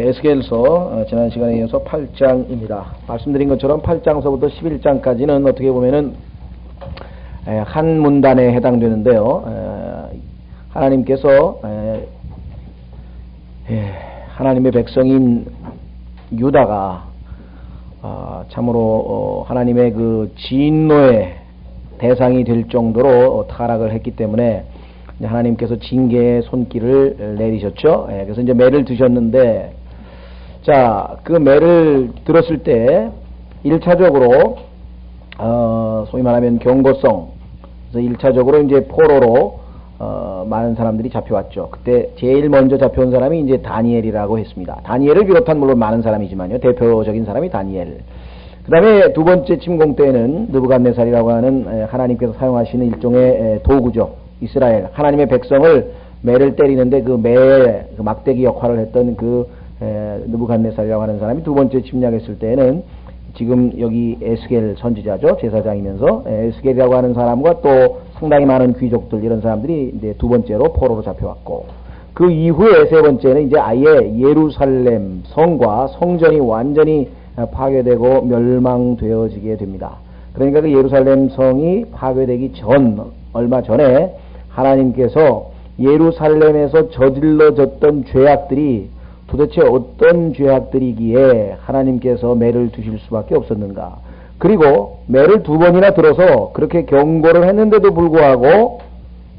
에스겔서 지난 시간에 이어서 8장입니다. 말씀드린 것처럼 8장서부터 11장까지는 어떻게 보면은 한 문단에 해당되는데요. 하나님께서 하나님의 백성인 유다가 참으로 하나님의 그 진노의 대상이 될 정도로 타락을 했기 때문에 하나님께서 징계의 손길을 내리셨죠. 그래서 이제 매를 드셨는데, 자, 그 매를 들었을 때 1차적으로 소위 말하면 경고성, 그래서 1차적으로 이제 포로로 많은 사람들이 잡혀왔죠. 그때 제일 먼저 잡혀온 사람이 이제 다니엘이라고 했습니다. 다니엘을 비롯한 물론 많은 사람이지만요, 대표적인 사람이 다니엘. 그 다음에 두 번째 침공 때에는 느부갓네살이라고 하는 하나님께서 사용하시는 일종의 도구죠. 이스라엘 하나님의 백성을 매를 때리는데 그 막대기 역할을 했던 그 느부갓네살이라고 하는 사람이 두 번째 침략했을 때에는 지금 여기 에스겔 선지자죠, 제사장이면서 에스겔이라고 하는 사람과 또 상당히 많은 귀족들, 이런 사람들이 이제 두 번째로 포로로 잡혀왔고, 그 이후에 세 번째는 이제 아예 예루살렘 성과 성전이 완전히 파괴되고 멸망되어지게 됩니다. 그러니까 그 예루살렘 성이 파괴되기 얼마 전에 하나님께서 예루살렘에서 저질러졌던 죄악들이 도대체 어떤 죄악들이기에 하나님께서 매를 두실 수밖에 없었는가. 그리고 매를 두 번이나 들어서 그렇게 경고를 했는데도 불구하고,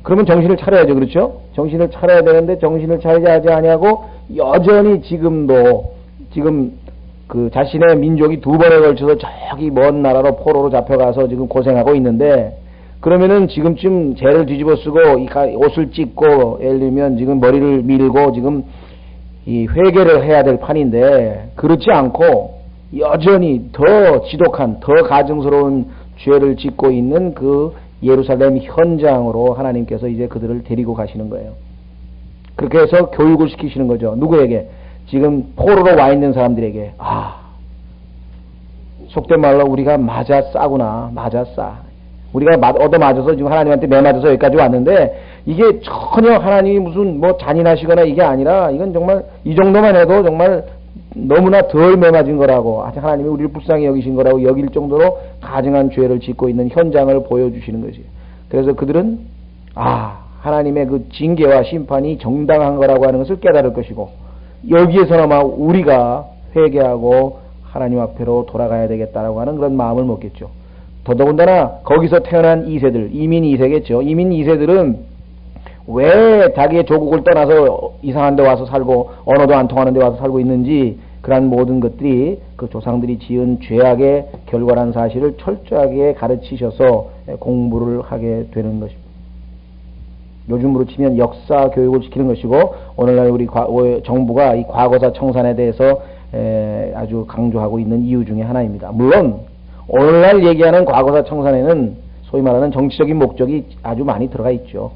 그러면 정신을 차려야죠. 그렇죠? 정신을 차려야 되는데 정신을 차리지 아니하고 여전히 지금 그 자신의 민족이 두 번에 걸쳐서 저기 먼 나라로 포로로 잡혀가서 지금 고생하고 있는데, 그러면은 지금쯤 죄를 뒤집어 쓰고 옷을 찢고 예를 들면 지금 머리를 밀고 지금 이 회개를 해야 될 판인데, 그렇지 않고 여전히 더 지독한, 더 가증스러운 죄를 짓고 있는 그 예루살렘 현장으로 하나님께서 이제 그들을 데리고 가시는 거예요. 그렇게 해서 교육을 시키시는 거죠. 누구에게? 지금 포로로 와 있는 사람들에게. 속된 말로 우리가 맞아 싸구나. 맞아 싸. 우리가 얻어맞아서 지금 하나님한테 매맞아서 여기까지 왔는데, 이게 전혀 하나님이 무슨 잔인하시거나 이게 아니라, 이건 정말 이 정도만 해도 정말 너무나 덜 매맞은 거라고, 하나님이 우리를 불쌍히 여기신 거라고 여길 정도로 가증한 죄를 짓고 있는 현장을 보여주시는 거지. 그래서 그들은 하나님의 그 징계와 심판이 정당한 거라고 하는 것을 깨달을 것이고, 여기에서나마 우리가 회개하고 하나님 앞으로 돌아가야 되겠다라고 하는 그런 마음을 먹겠죠. 더더군다나 거기서 태어난 2세들, 이민 2세겠죠. 이민 2세들은 왜 자기의 조국을 떠나서 이상한 데 와서 살고 언어도 안 통하는 데 와서 살고 있는지, 그러한 모든 것들이 그 조상들이 지은 죄악의 결과라는 사실을 철저하게 가르치셔서 공부를 하게 되는 것입니다. 요즘으로 치면 역사 교육을 시키는 것이고, 오늘날 우리 정부가 이 과거사 청산에 대해서 아주 강조하고 있는 이유 중에 하나입니다. 물론 오늘날 얘기하는 과거사 청산에는 소위 말하는 정치적인 목적이 아주 많이 들어가 있죠.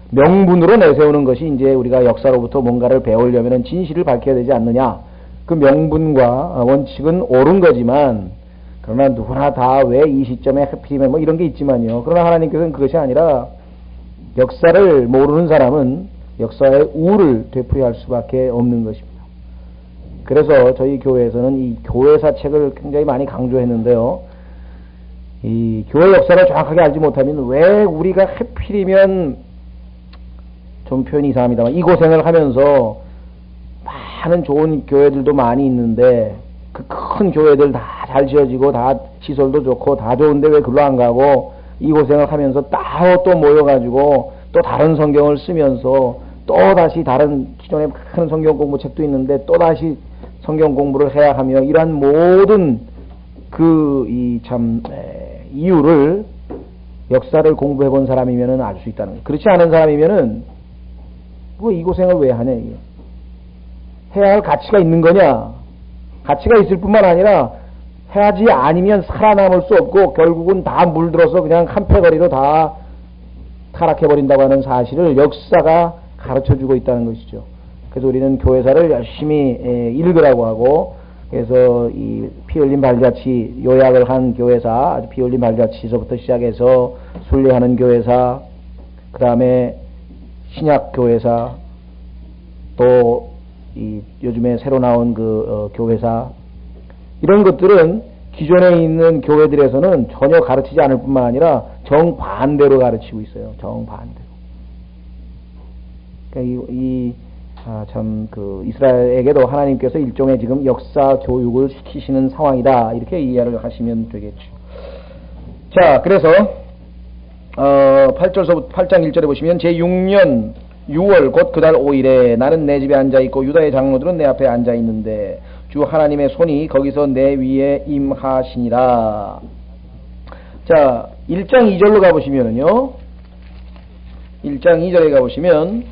명분으로 내세우는 것이 이제 우리가 역사로부터 뭔가를 배우려면 진실을 밝혀야 되지 않느냐. 그 명분과 원칙은 옳은 거지만, 그러나 누구나 다 왜 이 시점에 하필이면 이런 게 있지만요. 그러나 하나님께서는 그것이 아니라 역사를 모르는 사람은 역사의 우를 되풀이할 수밖에 없는 것입니다. 그래서 저희 교회에서는 이 교회사 책을 굉장히 많이 강조했는데요. 이 교회 역사를 정확하게 알지 못하면 왜 우리가 하필이면, 좀 표현이 이상합니다만, 이 고생을 하면서 많은 좋은 교회들도 많이 있는데, 그 큰 교회들 다 잘 지어지고 다 시설도 좋고 다 좋은데 왜 글로 안 가고 이 고생을 하면서 따로 또 모여가지고 또 다른 성경을 쓰면서 또 다시 다른 기존에 큰 성경 공부책도 있는데 또 다시 성경 공부를 해야 하며, 이러한 모든 이유를 역사를 공부해 본 사람이면은 알 수 있다는 거예요. 그렇지 않은 사람이면은 이 고생을 왜 하냐, 이게. 해야 할 가치가 있는 거냐? 가치가 있을 뿐만 아니라 해야지 아니면 살아남을 수 없고 결국은 다 물들어서 그냥 한패거리로 다 타락해버린다고 하는 사실을 역사가 가르쳐주고 있다는 것이죠. 그래서 우리는 교회사를 열심히 읽으라고 하고, 그래서 이 피 흘린 발자취 요약을 한 교회사, 아주 피 흘린 발자취서부터 시작해서 순례하는 교회사, 그 다음에 신약 교회사, 또 이 요즘에 새로 나온 교회사 이런 것들은 기존에 있는 교회들에서는 전혀 가르치지 않을 뿐만 아니라 정반대로 가르치고 있어요. 정반대로. 그러니까 이스라엘에게도 하나님께서 일종의 지금 역사 교육을 시키시는 상황이다. 이렇게 이해를 하시면 되겠죠. 자, 그래서 8절서부터 8장 1절에 보시면 제6년 6월 곧 그달 5일에 나는 내 집에 앉아있고 유다의 장로들은 내 앞에 앉아있는데 주 하나님의 손이 거기서 내 위에 임하시니라. 자, 1장 2절로 가보시면은요, 1장 2절에 가보시면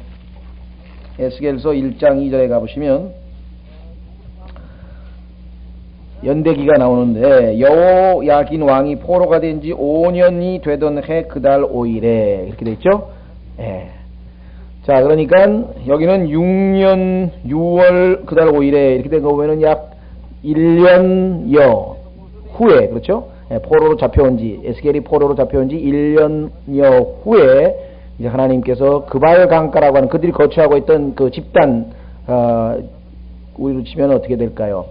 에스겔서 1장 2절에 가보시면 연대기가 나오는데 여호야긴 왕이 포로가 된 지 5년이 되던 해 그달 5일에 이렇게 돼 있죠. 예. 자, 그러니까 여기는 6년 6월 그달 5일에 이렇게 된 거 보면은 약 1년여 후에, 그렇죠? 예, 포로로 잡혀온 지, 에스겔이 포로로 잡혀온 지 1년여 후에 이제 하나님께서 그발 강가라고 하는 그들이 거처하고 있던 그 집단, 우리로 치면 어떻게 될까요?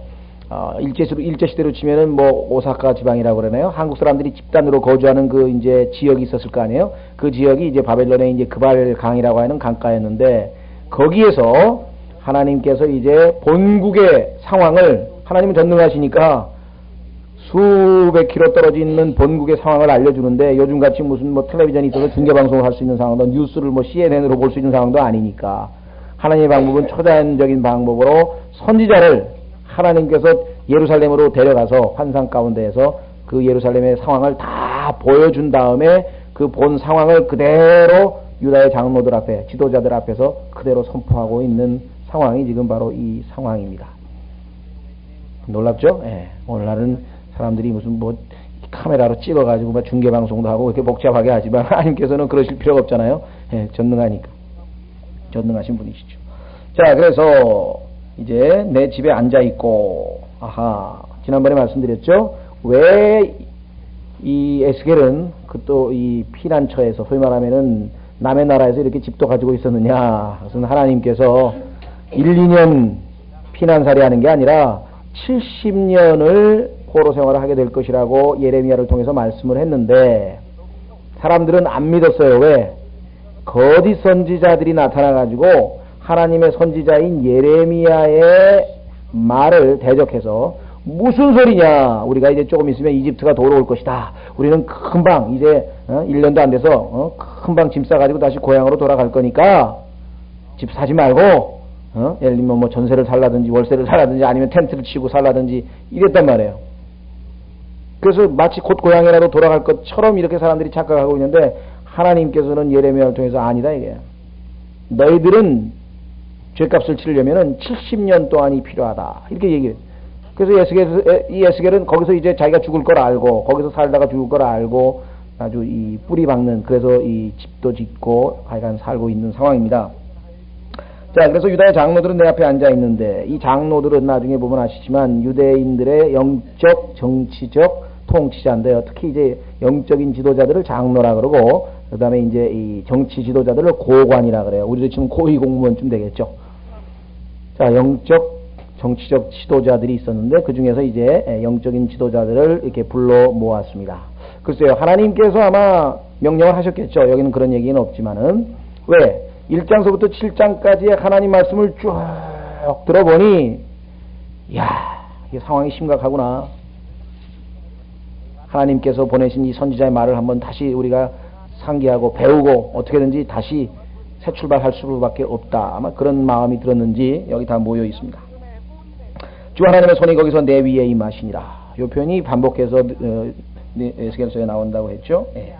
일제시대로 치면은 뭐 오사카 지방이라고 그러나요? 한국 사람들이 집단으로 거주하는 그 이제 지역이 있었을 거 아니에요? 그 지역이 이제 바벨론의 이제 그발 강이라고 하는 강가였는데 거기에서 하나님께서 이제 본국의 상황을, 하나님은 전능하시니까 수백 킬로 떨어져 있는 본국의 상황을 알려주는데 요즘같이 무슨 뭐 텔레비전이 있어서 중계방송을 할 수 있는 상황도, 뉴스를 뭐 CNN으로 볼 수 있는 상황도 아니니까 하나님의 방법은 초자연적인 방법으로 선지자를 하나님께서 예루살렘으로 데려가서 환상 가운데에서 그 예루살렘의 상황을 다 보여준 다음에 그 본 상황을 그대로 유다의 장로들 앞에, 지도자들 앞에서 그대로 선포하고 있는 상황이 지금 바로 이 상황입니다. 놀랍죠? 예. 오늘날은 사람들이 무슨 뭐 카메라로 찍어가지고 막 중계방송도 하고 이렇게 복잡하게 하지만 하나님께서는 그러실 필요가 없잖아요. 예. 전능하니까. 전능하신 분이시죠. 자, 그래서 이제 내 집에 앉아있고, 지난번에 말씀드렸죠? 왜 이 에스겔은 또 이 피난처에서, 소위 말하면은 남의 나라에서 이렇게 집도 가지고 있었느냐? 그것은 하나님께서 1, 2년 피난살이 하는 게 아니라 70년을 포로 생활을 하게 될 것이라고 예레미야를 통해서 말씀을 했는데 사람들은 안 믿었어요. 왜? 거짓 선지자들이 나타나가지고 하나님의 선지자인 예레미야의 말을 대적해서 무슨 소리냐, 우리가 이제 조금 있으면 이집트가 돌아올 것이다, 우리는 금방 이제 1년도 안 돼서 금방 짐 싸가지고 다시 고향으로 돌아갈 거니까 집 사지 말고 예를 들면 뭐 전세를 살라든지 월세를 살라든지 아니면 텐트를 치고 살라든지 이랬단 말이에요. 그래서 마치 곧 고향이라도 돌아갈 것처럼 이렇게 사람들이 착각하고 있는데 하나님께서는 예레미야를 통해서 아니다 이게. 너희들은 죄값을 치르려면은 70년 동안이 필요하다 이렇게 얘기해요. 그래서 이 에스겔은 거기서 이제 자기가 죽을 걸 알고 거기서 살다가 죽을 걸 알고 아주 이 뿌리 박는, 그래서 이 집도 짓고 하여간 살고 있는 상황입니다. 자, 그래서 유다의 장로들은 내 앞에 앉아 있는데 이 장로들은 나중에 보면 아시지만 유대인들의 영적 정치적 통치자인데요. 특히 이제 영적인 지도자들을 장로라 그러고 그 다음에 이제 이 정치 지도자들을 고관이라 그래요. 우리도 지금 고위공무원쯤 되겠죠. 자, 영적 정치적 지도자들이 있었는데 그 중에서 이제 영적인 지도자들을 이렇게 불러 모았습니다. 글쎄요, 하나님께서 아마 명령을 하셨겠죠. 여기는 그런 얘기는 없지만은 왜? 1장서부터 7장까지의 하나님 말씀을 쭉 들어보니 이야, 이게 상황이 심각하구나. 하나님께서 보내신 이 선지자의 말을 한번 다시 우리가 상기하고 배우고 어떻게든지 다시 새 출발할 수밖에 없다. 아마 그런 마음이 들었는지 여기 다 모여 있습니다. 주 하나님의 손이 거기서 내 위에 임하시니라. 이 표현이 반복해서 에스겔서에 나온다고 했죠. 예.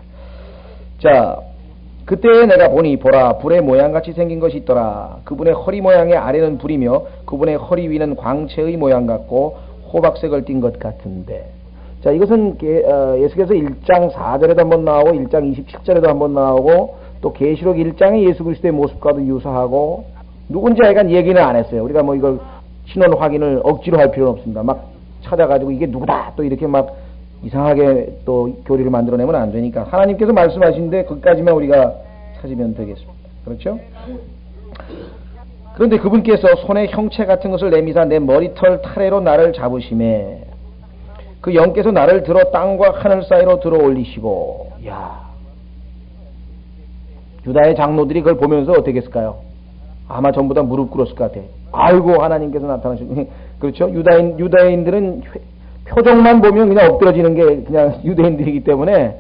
자, 그때 내가 보니 보라, 불의 모양같이 생긴 것이 있더라. 그분의 허리 모양의 아래는 불이며 그분의 허리 위는 광채의 모양 같고 호박색을 띤 것 같은데. 자, 이것은 에스겔서 1장 4절에도 한번 나오고 1장 27절에도 한번 나오고 또 계시록 1장의 예수 그리스도의 모습과도 유사하고 누군지 하여간 얘기는 안 했어요. 우리가 뭐 이걸 신원 확인을 억지로 할 필요는 없습니다. 막 찾아가지고 이게 누구다 또 이렇게 막 이상하게 또 교리를 만들어내면 안 되니까 하나님께서 말씀하시는데 거기까지만 우리가 찾으면 되겠습니다. 그렇죠? 그런데 그분께서 손에 형체 같은 것을 내미사 내 머리털 타래로 나를 잡으심에 그 영께서 나를 들어 땅과 하늘 사이로 들어 올리시고, 야, 유다의 장로들이 그걸 보면서 어떻게 했을까요? 아마 전부 다 무릎 꿇었을 것 같아. 아이고, 하나님께서 나타나시고. 그렇죠? 유다인들은 표정만 보면 그냥 엎드러지는 게 그냥 유대인들이기 때문에,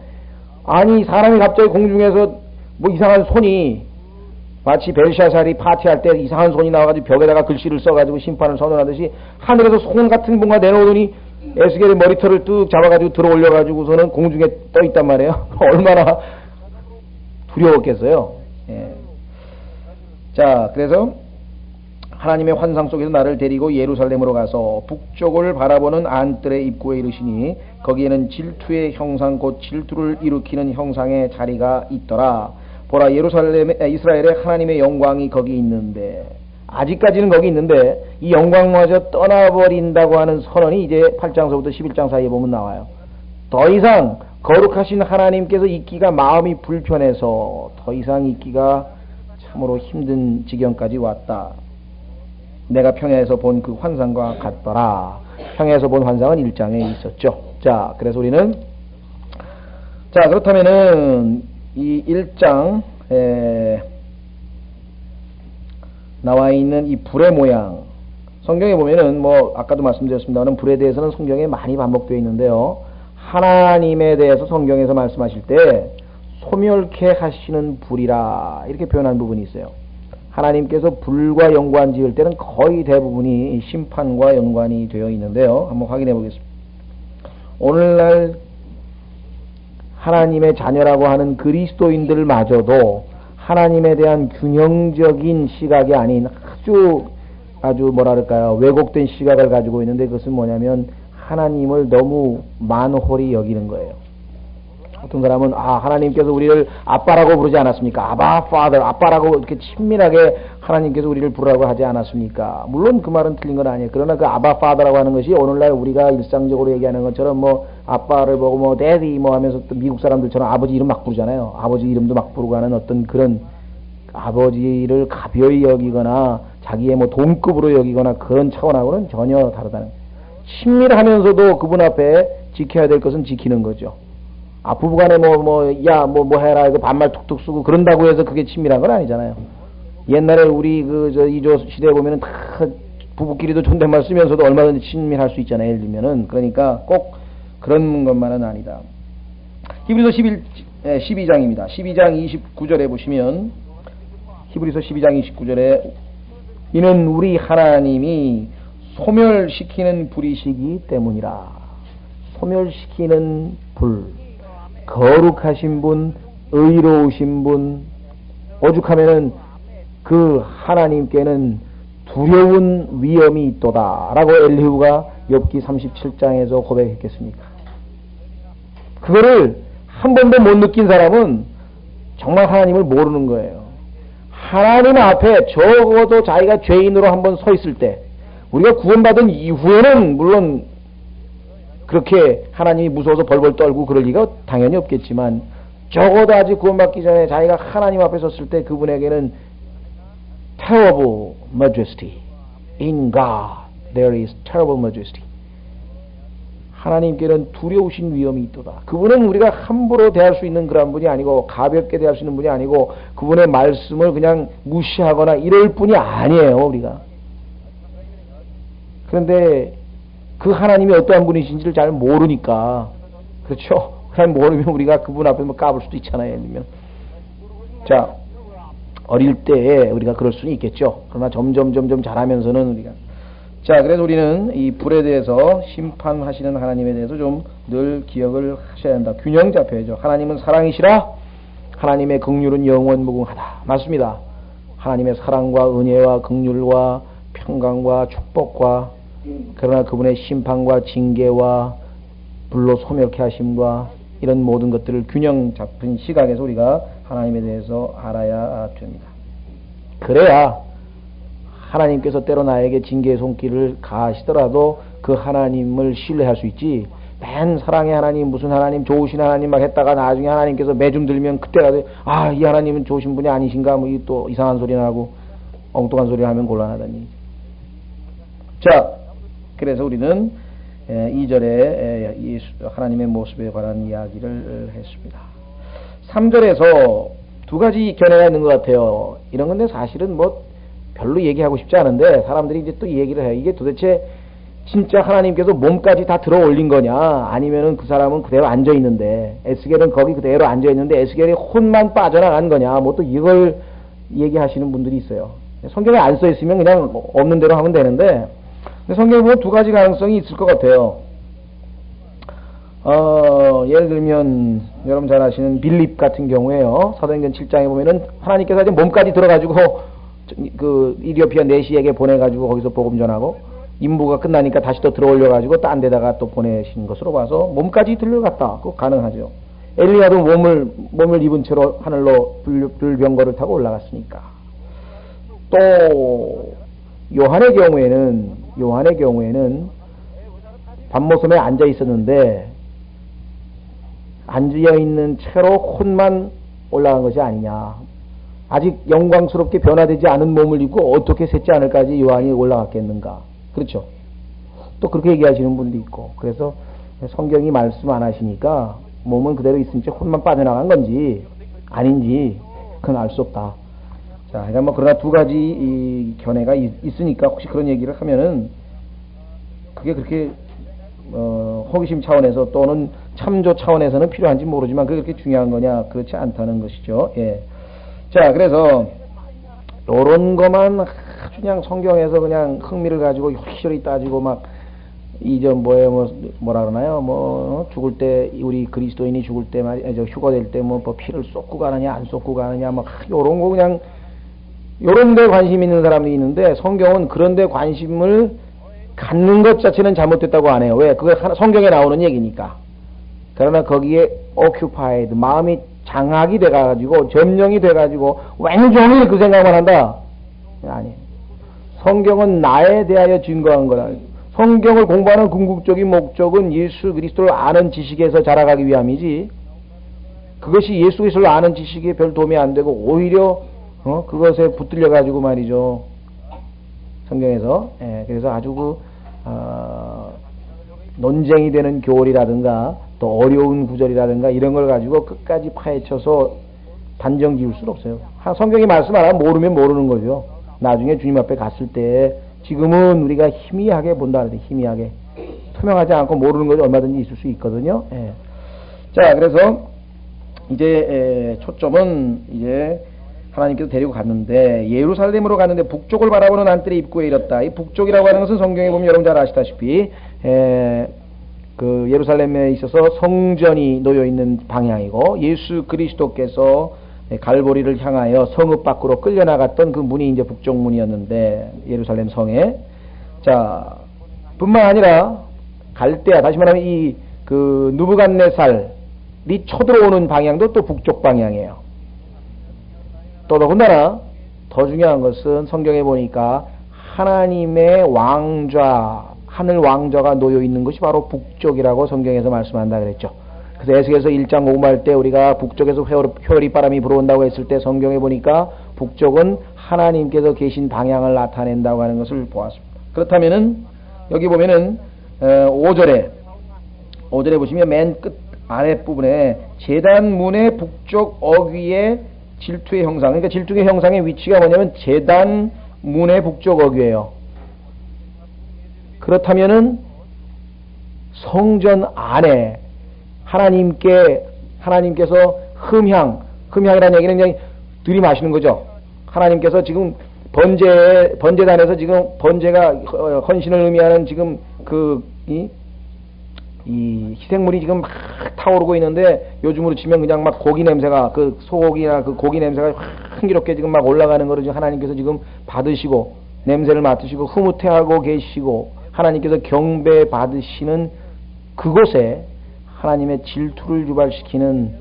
아니, 사람이 갑자기 공중에서 뭐 이상한 손이, 마치 벨샤살이 파티할 때 이상한 손이 나와가지고 벽에다가 글씨를 써가지고 심판을 선언하듯이 하늘에서 손 같은 뭔가 내려오더니 에스겔의 머리털을 뚝 잡아가지고 들어 올려가지고서는 공중에 떠 있단 말이에요. 얼마나 두려웠겠어요. 예. 자, 그래서 하나님의 환상 속에서 나를 데리고 예루살렘으로 가서 북쪽을 바라보는 안뜰의 입구에 이르시니 거기에는 질투의 형상 곧 질투를 일으키는 형상의 자리가 있더라. 보라, 이스라엘의 하나님의 영광이 거기 있는데, 아직까지는 거기 있는데 이 영광마저 떠나버린다고 하는 선언이 이제 8장서부터 11장 사이에 보면 나와요. 더 이상 거룩하신 하나님께서 있기가 마음이 불편해서 더 이상 있기가 참으로 힘든 지경까지 왔다. 내가 평야에서 본 그 환상과 같더라. 평야에서 본 환상은 1장에 있었죠. 자, 그래서 우리는, 자, 그렇다면은 이 1장에 나와 있는 이 불의 모양, 성경에 보면은 뭐 아까도 말씀드렸습니다만 불에 대해서는 성경에 많이 반복되어 있는데요, 하나님에 대해서 성경에서 말씀하실 때 소멸케 하시는 불이라 이렇게 표현한 부분이 있어요. 하나님께서 불과 연관 지을 때는 거의 대부분이 심판과 연관이 되어 있는데요, 한번 확인해 보겠습니다. 오늘날 하나님의 자녀라고 하는 그리스도인들마저도 하나님에 대한 균형적인 시각이 아닌 아주 뭐랄까요, 왜곡된 시각을 가지고 있는데, 그것은 뭐냐면 하나님을 너무 만홀히 여기는 거예요. 어떤 사람은 하나님께서 우리를 아빠라고 부르지 않았습니까? 아바 파더, 아빠라고 이렇게 친밀하게 하나님께서 우리를 부르라고 하지 않았습니까? 물론 그 말은 틀린 건 아니에요. 그러나 그 아바 파더라고 하는 것이 오늘날 우리가 일상적으로 얘기하는 것처럼 뭐 아빠를 보고 뭐 데디 뭐 하면서 또 미국 사람들처럼 아버지 이름 막 부르잖아요. 아버지 이름도 막 부르고 하는 어떤 그런, 아버지를 가벼이 여기거나 자기의 뭐 동급으로 여기거나 그런 차원하고는 전혀 다르다는, 친밀하면서도 그분 앞에 지켜야 될 것은 지키는 거죠. 부부간에 뭐 해라, 이거 반말 툭툭 쓰고 그런다고 해서 그게 친밀한 건 아니잖아요. 옛날에 우리 이조 시대에 보면은 다 부부끼리도 존댓말 쓰면서도 얼마든지 친밀할 수 있잖아요. 예를 들면은. 그러니까 꼭 그런 것만은 아니다. 히브리서 12장입니다. 12장 29절에 보시면, 히브리서 12장 29절에 이는 우리 하나님이 소멸시키는 불이시기 때문이라. 소멸시키는 불. 거룩하신 분, 의로우신 분, 오죽하면은 그 하나님께는 두려운 위엄이 있도다 라고 엘리후가 욥기 37장에서 고백했겠습니까? 그거를 한 번도 못 느낀 사람은 정말 하나님을 모르는 거예요. 하나님 앞에 적어도 자기가 죄인으로 한번 서 있을 때, 우리가 구원받은 이후에는 물론 그렇게 하나님이 무서워서 벌벌 떨고 그럴 리가 당연히 없겠지만, 적어도 아직 구원받기 전에 자기가 하나님 앞에 섰을 때 그분에게는 terrible majesty. In God there is terrible majesty. 하나님께는 두려우신 위엄이 있도다. 그분은 우리가 함부로 대할 수 있는 그런 분이 아니고, 가볍게 대할 수 있는 분이 아니고, 그분의 말씀을 그냥 무시하거나 이럴 분이 아니에요, 우리가. 그런데 그 하나님이 어떠한 분이신지를 잘 모르니까, 그렇죠? 잘 모르면 우리가 그분 앞에 뭐 까불 수도 있잖아요. 예를 들면. 자, 어릴 때 우리가 그럴 수는 있겠죠. 그러나 점점 자라면서는 우리가, 자, 그래서 우리는 이 불에 대해서, 심판하시는 하나님에 대해서 좀 늘 기억을 하셔야 한다. 균형 잡혀야죠. 하나님은 사랑이시라. 하나님의 긍휼은 영원 무궁하다. 맞습니다. 하나님의 사랑과 은혜와 긍휼과 평강과 축복과, 그러나 그분의 심판과 징계와 불로 소멸케 하심과 이런 모든 것들을 균형 잡힌 시각에서 우리가 하나님에 대해서 알아야 됩니다. 그래야 하나님께서 때로 나에게 징계의 손길을 가하시더라도 그 하나님을 신뢰할 수 있지, 맨 사랑의 하나님, 무슨 하나님, 좋으신 하나님 막 했다가 나중에 하나님께서 매중 들면 그때 가서 이 하나님은 좋으신 분이 아니신가 뭐 또 이상한 소리 나고, 엉뚱한 소리 하면 곤란하다니. 자, 그래서 우리는 2절에 하나님의 모습에 관한 이야기를 했습니다. 3절에서 두 가지 견해가 있는 것 같아요. 이런 건데 사실은 뭐 별로 얘기하고 싶지 않은데 사람들이 이제 또 이 얘기를 해요. 이게 도대체 진짜 하나님께서 몸까지 다 들어 올린 거냐, 아니면은 그 사람은 그대로 앉아 있는데, 에스겔은 거기 그대로 앉아 있는데 에스겔이 혼만 빠져나간 거냐, 뭐 또 이걸 얘기하시는 분들이 있어요. 성경에 안 써 있으면 그냥 없는 대로 하면 되는데, 성경에 보면 두 가지 가능성이 있을 것 같아요. 예를 들면 여러분 잘 아시는 빌립 같은 경우에요. 사도행전 7장에 보면은 하나님께서 이제 몸까지 들어가지고 그 이디오피아 내시에게 보내가지고 거기서 복음 전하고, 임무가 끝나니까 다시 또 들어올려가지고 딴 데다가 또 보내신 것으로 봐서 몸까지 들려갔다. 그거 가능하죠. 엘리야도 몸을 입은 채로 하늘로 불병거를 타고 올라갔으니까. 또 요한의 경우에는 밤모섬에 앉아 있었는데 앉아 있는 채로 혼만 올라간 것이 아니냐. 아직 영광스럽게 변화되지 않은 몸을 입고 어떻게 셋째 하늘까지 요한이 올라갔겠는가. 그렇죠. 또 그렇게 얘기하시는 분도 있고. 그래서 성경이 말씀 안 하시니까 몸은 그대로 있으니까 혼만 빠져나간 건지 아닌지 그건 알 수 없다. 자, 그러니까 뭐 그러나 두 가지 이 견해가 있으니까 혹시 그런 얘기를 하면은 그게 그렇게 호기심 차원에서 또는 참조 차원에서는 필요한지 모르지만 그게 그렇게 중요한 거냐, 그렇지 않다는 것이죠. 예. 자, 그래서 요런 것만 그냥 성경에서 그냥 흥미를 가지고 요리조리 따지고 막 이전 뭐라 그러나요? 뭐 죽을 때 우리 그리스도인이 죽을 때 휴거될 때 뭐 피를 쏟고 가느냐 안 쏟고 가느냐 막 요런 거 그냥 요런 데 관심 있는 사람이 있는데, 성경은 그런 데 관심을 갖는 것 자체는 잘못됐다고 안 해요. 왜? 그게 성경에 나오는 얘기니까. 그러나 거기에 occupied, 마음이 장악이 돼가지고 점령이 돼가지고 왼종일 그 생각만 한다. 아니에요. 성경은 나에 대하여 증거한 거라. 성경을 공부하는 궁극적인 목적은 예수 그리스도를 아는 지식에서 자라가기 위함이지, 그것이 예수 그리스도를 아는 지식에 별 도움이 안 되고 오히려 그것에 붙들려 가지고 말이죠. 성경에서. 예, 그래서 아주 논쟁이 되는 교리라든가 또 어려운 구절이라든가 이런 걸 가지고 끝까지 파헤쳐서 단정 지을 수는 없어요. 성경이 말씀 안 하면 모르면 모르는 거죠. 나중에 주님 앞에 갔을 때 지금은 우리가 희미하게 본다 그러지. 희미하게 투명하지 않고 모르는 것이 얼마든지 있을 수 있거든요. 예. 자, 그래서 이제 초점은 이제 하나님께서 데리고 갔는데, 예루살렘으로 갔는데 북쪽을 바라보는 안뜰의 입구에 이뤘다. 이 북쪽이라고 하는 것은 성경에 보면 여러분 잘 아시다시피 그 예루살렘에 있어서 성전이 놓여 있는 방향이고, 예수 그리스도께서 갈보리를 향하여 성읍 밖으로 끌려나갔던 그 문이 이제 북쪽 문이었는데, 예루살렘 성에. 자, 뿐만 아니라 갈대아, 다시 말하면 이 그 느부갓네살이 쳐들어오는 방향도 또 북쪽 방향이에요. 또 더군다나 더 중요한 것은 성경에 보니까 하나님의 왕좌, 하늘 왕좌가 놓여 있는 것이 바로 북쪽이라고 성경에서 말씀한다 그랬죠. 그래서 에스겔서 1장 공부할 때 우리가 북쪽에서 회오리바람이 불어온다고 했을 때 성경에 보니까 북쪽은 하나님께서 계신 방향을 나타낸다고 하는 것을 보았습니다. 그렇다면은 여기 보면은 5절에 보시면 맨 끝 아랫부분에 제단문의 북쪽 어귀의 질투의 형상, 그러니까 질투의 형상의 위치가 뭐냐면 제단 문의 북쪽 어귀예요. 그렇다면은 성전 안에 하나님께서 흠향이라는 얘기는 그냥 들이마시는 거죠. 하나님께서 지금 번제단에서 지금 번제가 헌신을 의미하는 지금 이 희생물이 지금 막 타오르고 있는데, 요즘으로 치면 그냥 막 고기 냄새가, 그 소고기나 그 고기 냄새가 흥기롭게 지금 막 올라가는 거를 하나님께서 지금 받으시고 냄새를 맡으시고 흐뭇해하고 계시고 하나님께서 경배 받으시는 그곳에 하나님의 질투를 유발시키는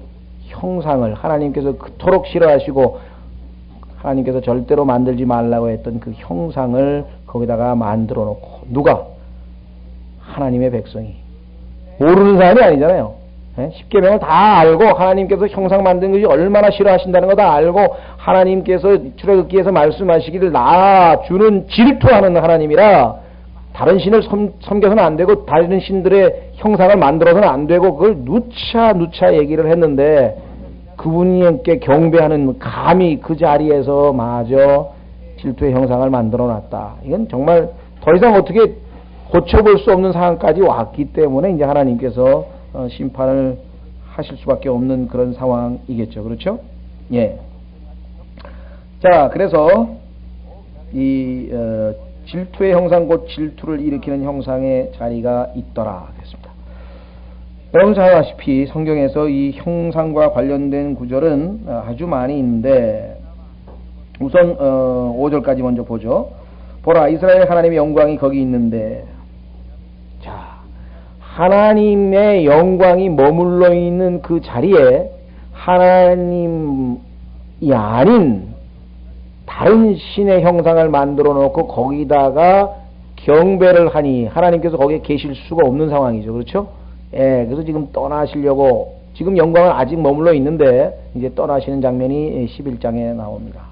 형상을 하나님께서 그토록 싫어하시고 하나님께서 절대로 만들지 말라고 했던 그 형상을 거기다가 만들어 놓고, 누가? 하나님의 백성이. 모르는 사람이 아니잖아요. 십계명을 다 알고 하나님께서 형상 만든 것이 얼마나 싫어하신다는 거 다 알고 하나님께서 출애굽기에서 말씀하시기를 나 주는 질투하는 하나님이라 다른 신을 섬겨서는 안 되고 다른 신들의 형상을 만들어서는 안 되고 그걸 누차 얘기를 했는데 그분께 경배하는 감히 그 자리에서 마저 질투의 형상을 만들어 놨다. 이건 정말 더 이상 어떻게 고쳐볼 수 없는 상황까지 왔기 때문에 이제 하나님께서 심판을 하실 수밖에 없는 그런 상황이겠죠. 그렇죠? 예. 자, 그래서 이 질투의 형상 곧 질투를 일으키는 형상의 자리가 있더라 그랬습니다. 여러분 잘 아시다시피 성경에서 이 형상과 관련된 구절은 아주 많이 있는데 우선 5절까지 먼저 보죠. 보라 이스라엘 하나님의 영광이 거기 있는데 자 하나님의 영광이 머물러 있는 그 자리에 하나님이 아닌 다른 신의 형상을 만들어 놓고 거기다가 경배를 하니 하나님께서 거기에 계실 수가 없는 상황이죠. 그렇죠? 예, 그래서 지금 떠나시려고 지금 영광은 아직 머물러 있는데 이제 떠나시는 장면이 11장에 나옵니다.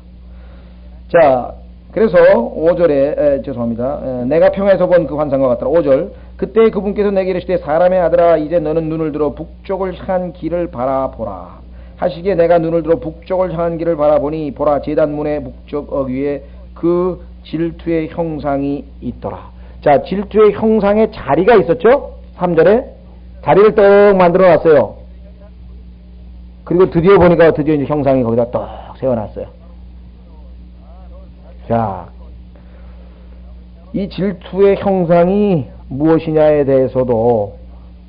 자, 그래서 5절에 죄송합니다. 내가 평에서 본 그 환상과 같더라. 5절 그때 그분께서 내게 이르시되 사람의 아들아 이제 너는 눈을 들어 북쪽을 향한 길을 바라보라. 하시기에 내가 눈을 들어 북쪽을 향한 길을 바라보니 보라 제단문의 북쪽 어귀에 그 질투의 형상이 있더라. 자, 질투의 형상의 자리가 있었죠? 3절에 자리를 떡 만들어 놨어요. 그리고 드디어 보니까 드디어 이제 형상이 거기다 떡 세워놨어요. 자, 이 질투의 형상이 무엇이냐에 대해서도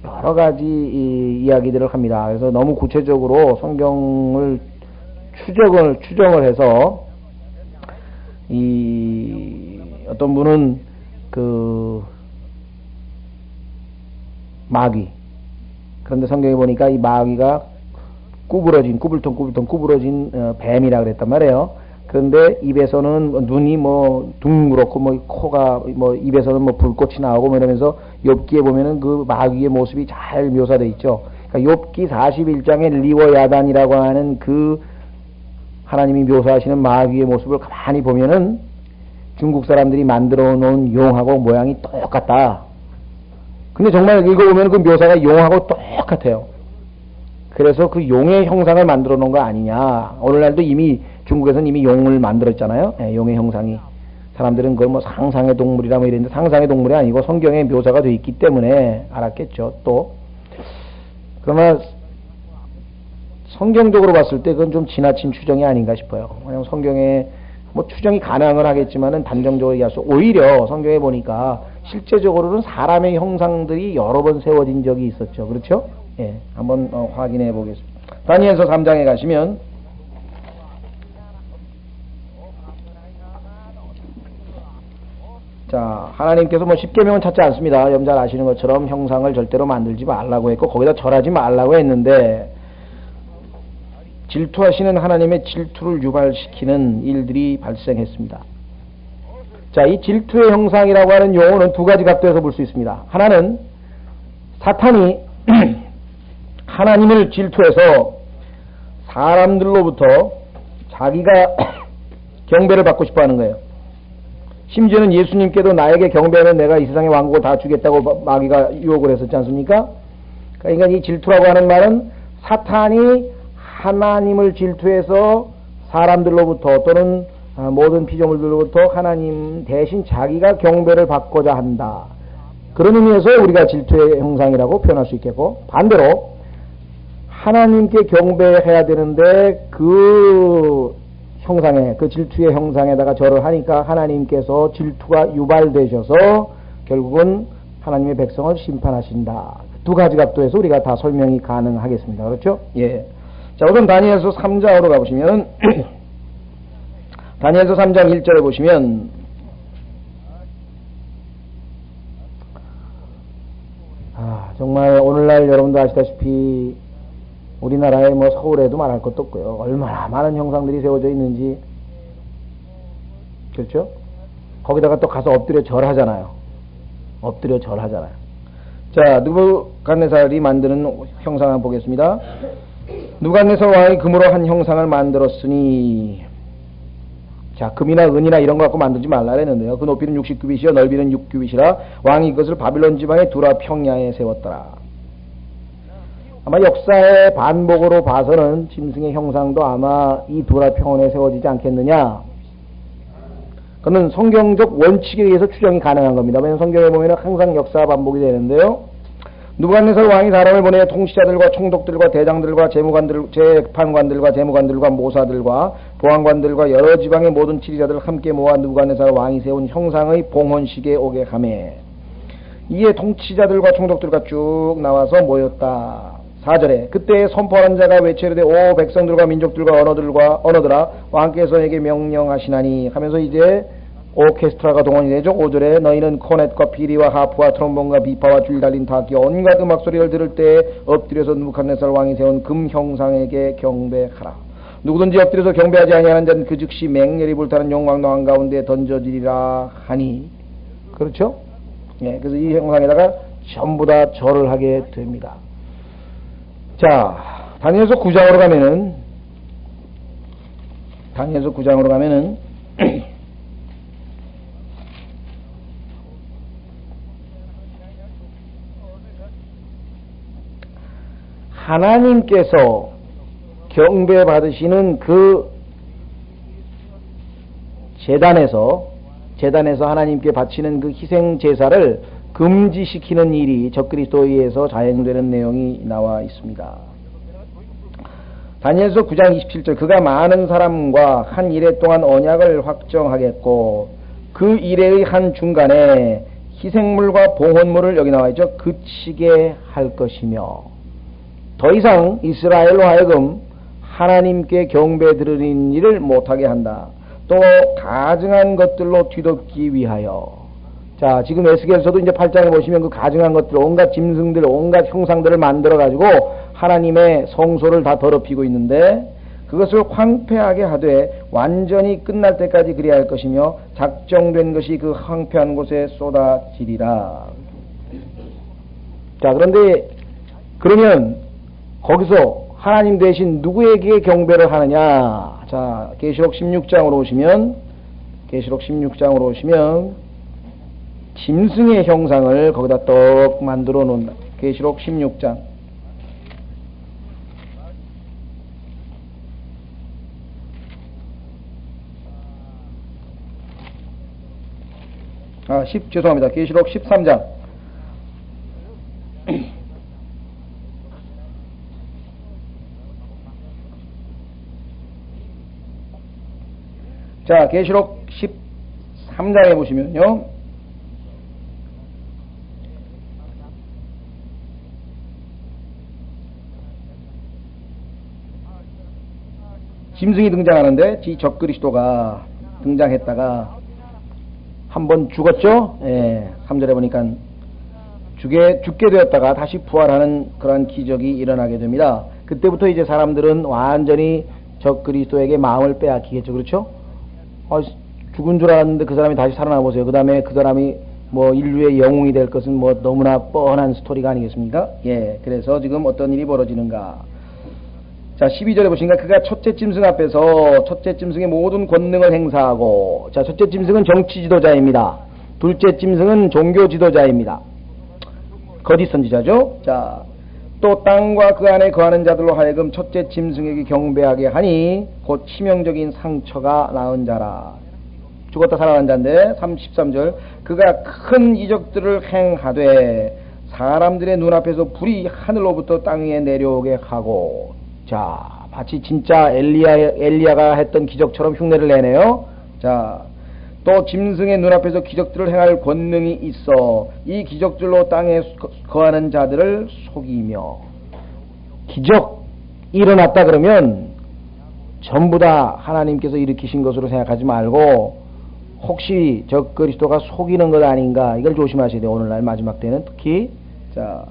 여러 가지 이야기들을 합니다. 그래서 너무 구체적으로 성경을 추정을 해서 어떤 분은 그 마귀 그런데 성경에 보니까 이 마귀가 꾸불통 구부러진 뱀이라 그랬단 말이에요. 그런데 입에서는 눈이 뭐 둥그렇고 뭐 코가 뭐 입에서는 뭐 불꽃이 나오고 뭐 이러면서 욥기에 보면은 그 마귀의 모습이 잘 묘사되어 있죠. 그러니까 욥기 41장의 리워야단이라고 하는 그 하나님이 묘사하시는 마귀의 모습을 가만히 보면은 중국 사람들이 만들어 놓은 용하고 모양이 똑같다. 근데 정말 읽어보면 그 묘사가 용하고 똑같아요. 그래서 그 용의 형상을 만들어 놓은 거 아니냐. 오늘날도 이미 중국에서는 이미 용을 만들었잖아요. 예, 용의 형상이. 사람들은 그걸 뭐 상상의 동물이라 뭐 이랬는데 상상의 동물이 아니고 성경에 묘사가 되어 있기 때문에 알았겠죠. 또 그러나 성경적으로 봤을 때 그건 좀 지나친 추정이 아닌가 싶어요. 왜냐하면 성경에 뭐 추정이 가능은 하겠지만은 단정적으로 얘기할 수 오히려 성경에 보니까 실제적으로는 사람의 형상들이 여러 번 세워진 적이 있었죠. 그렇죠? 예, 한번 확인해 보겠습니다. 다니엘서 3장에 가시면 자, 하나님께서 뭐 십계명은 찾지 않습니다. 여러분 잘 아시는 것처럼 형상을 절대로 만들지 말라고 했고 거기다 절하지 말라고 했는데 질투하시는 하나님의 질투를 유발시키는 일들이 발생했습니다. 자, 이 질투의 형상이라고 하는 용어는 두 가지 각도에서 볼 수 있습니다. 하나는 사탄이 하나님을 질투해서 사람들로부터 자기가 경배를 받고 싶어 하는 거예요. 심지어는 예수님께도 나에게 경배하면 내가 이 세상의 왕국을 다 주겠다고 마귀가 유혹을 했었지 않습니까? 그러니까 이 질투라고 하는 말은 사탄이 하나님을 질투해서 사람들로부터 또는 모든 피조물들로부터 하나님 대신 자기가 경배를 받고자 한다. 그런 의미에서 우리가 질투의 형상이라고 표현할 수 있겠고, 반대로 하나님께 경배해야 되는데 그 형상에, 그 질투의 형상에다가 절을 하니까 하나님께서 질투가 유발되셔서 결국은 하나님의 백성을 심판하신다. 두 가지 각도에서 우리가 다 설명이 가능하겠습니다. 그렇죠? 예. 자, 우선 다니엘서 3장으로 가보시면 다니엘서 3장 1절에 보시면 정말 오늘날 여러분도 아시다시피 우리나라에 뭐 서울에도 말할 것도 없고요. 얼마나 많은 형상들이 세워져 있는지. 그렇죠? 거기다가 또 가서 엎드려 절하잖아요. 자, 느부갓네살이 만드는 형상 한번 보겠습니다. 느부갓네살 왕이 금으로 한 형상을 만들었으니, 자, 금이나 은이나 이런 거 갖고 만들지 말라 그랬는데요. 그 높이는 60규빗이요 넓이는 6규빗이라 왕이 이것을 바빌론 지방의 두라 평야에 세웠더라. 아마 역사의 반복으로 봐서는 짐승의 형상도 아마 이 두라 평원에 세워지지 않겠느냐. 그는 성경적 원칙에 의해서 추정이 가능한 겁니다. 왜냐하면 성경에 보면 항상 역사가 반복이 되는데요. 느부갓네살 왕이 사람을 보내 통치자들과 총독들과 대장들과 재판관들과 재무관들과 모사들과 보안관들과 여러 지방의 모든 지리자들을 함께 모아 느부갓네살 왕이 세운 형상의 봉헌식에 오게 하매, 이에 통치자들과 총독들과 쭉 나와서 모였다. 4절에 그때 선포하는 자가 외치르되 오 백성들과 민족들과 언어들아 왕께서 내게 명령하시나니 하면서 이제 오케스트라가 동원이 되죠. 5절에 너희는 코넷과 피리와 하프와 트롬본과 비파와 줄 달린 타악기 온갖 음악 소리를 들을 때 엎드려서 느부갓네살 왕이 세운 금 형상에게 경배하라. 누구든지 엎드려서 경배하지 아니하는 자는 그 즉시 맹렬히 불타는 용광로 한가운데 던져지리라 하니. 그렇죠? 예, 그래서 이 형상에다가 전부 다 절을 하게 됩니다. 자, 다니엘서 9장으로 가면은 하나님께서 경배받으시는 그 재단에서 하나님께 바치는 그 희생 제사를 금지시키는 일이 적그리스도에 의해서 자행되는 내용이 나와 있습니다. 다니엘서 9장 27절 그가 많은 사람과 한 이래 동안 언약을 확정하겠고 그 이래의 한 중간에 희생물과 봉헌물을 여기 나와 있죠. 그치게 할 것이며 더 이상 이스라엘로 하여금 하나님께 경배 드리는 일을 못하게 한다. 또 가증한 것들로 뒤덮기 위하여. 자, 지금 에스겔서도 이제 8장에 보시면 그 가증한 것들, 온갖 짐승들, 온갖 형상들을 만들어가지고 하나님의 성소를 다 더럽히고 있는데 그것을 황폐하게 하되 완전히 끝날 때까지 그리야 할 것이며 작정된 것이 그 황폐한 곳에 쏟아지리라. 자, 그런데 그러면 거기서 하나님 대신 누구에게 경배를 하느냐? 자, 계시록 16장으로 오시면 짐승의 형상을 거기다 떡 만들어 놓는다. 계시록 16장. 죄송합니다. 계시록 13장. 자, 계시록 13장에 보시면요. 짐승이 등장하는데 이 적그리스도가 등장했다가 한번 죽었죠. 예, 3절에 보니까 죽게 되었다가 다시 부활하는 그런 기적이 일어나게 됩니다. 그때부터 이제 사람들은 완전히 적그리스도에게 마음을 빼앗기겠죠. 그렇죠? 죽은 줄 알았는데 그 사람이 다시 살아나 보세요. 그 다음에 그 사람이 뭐 인류의 영웅이 될 것은 뭐 너무나 뻔한 스토리가 아니겠습니까? 예, 그래서 지금 어떤 일이 벌어지는가? 자, 12절에 보시니까 그가 첫째 짐승 앞에서 첫째 짐승의 모든 권능을 행사하고, 자, 첫째 짐승은 정치 지도자입니다. 둘째 짐승은 종교 지도자입니다. 거짓 선지자죠. 자, 또 땅과 그 안에 거하는 자들로 하여금 첫째 짐승에게 경배하게 하니 곧 치명적인 상처가 나은 자라. 죽었다 살아난 자인데 33절 그가 큰 이적들을 행하되 사람들의 눈앞에서 불이 하늘로부터 땅 위에 내려오게 하고. 자, 마치 진짜 엘리야가 했던 기적처럼 흉내를 내네요. 자, 또 짐승의 눈앞에서 기적들을 행할 권능이 있어 이 기적들로 땅에 거하는 자들을 속이며. 기적 일어났다 그러면 전부 다 하나님께서 일으키신 것으로 생각하지 말고 혹시 적그리스도가 속이는 것 아닌가, 이걸 조심하셔야 돼요. 오늘날 마지막 때는 특히. 자,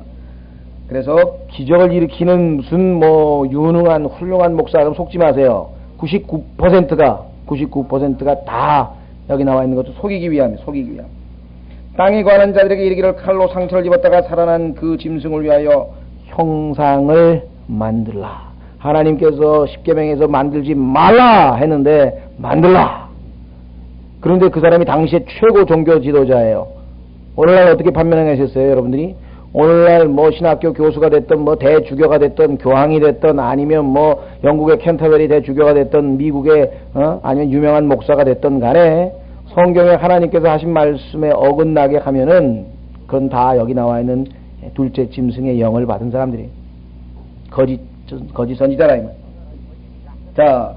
그래서 기적을 일으키는 무슨 뭐 유능한 훌륭한 목사라면 속지 마세요. 99%가 다 여기 나와 있는 것도 속이기 위함이에요. 땅에 관한 자들에게 이르기를 칼로 상처를 입었다가 살아난 그 짐승을 위하여 형상을 만들라. 하나님께서 십계명에서 만들지 말라 했는데 만들라. 그런데 그 사람이 당시에 최고 종교 지도자예요. 오늘날 어떻게 판명하셨어요, 여러분들이? 오늘날 뭐 신학교 교수가 됐던 뭐 대주교가 됐던 교황이 됐던 아니면 뭐 영국의 캔터베리 대주교가 됐던 미국의 아니면 유명한 목사가 됐던 간에 성경에 하나님께서 하신 말씀에 어긋나게 하면은 그건 다 여기 나와 있는 둘째 짐승의 영을 받은 사람들이 거짓 선지자라 이 말. 자,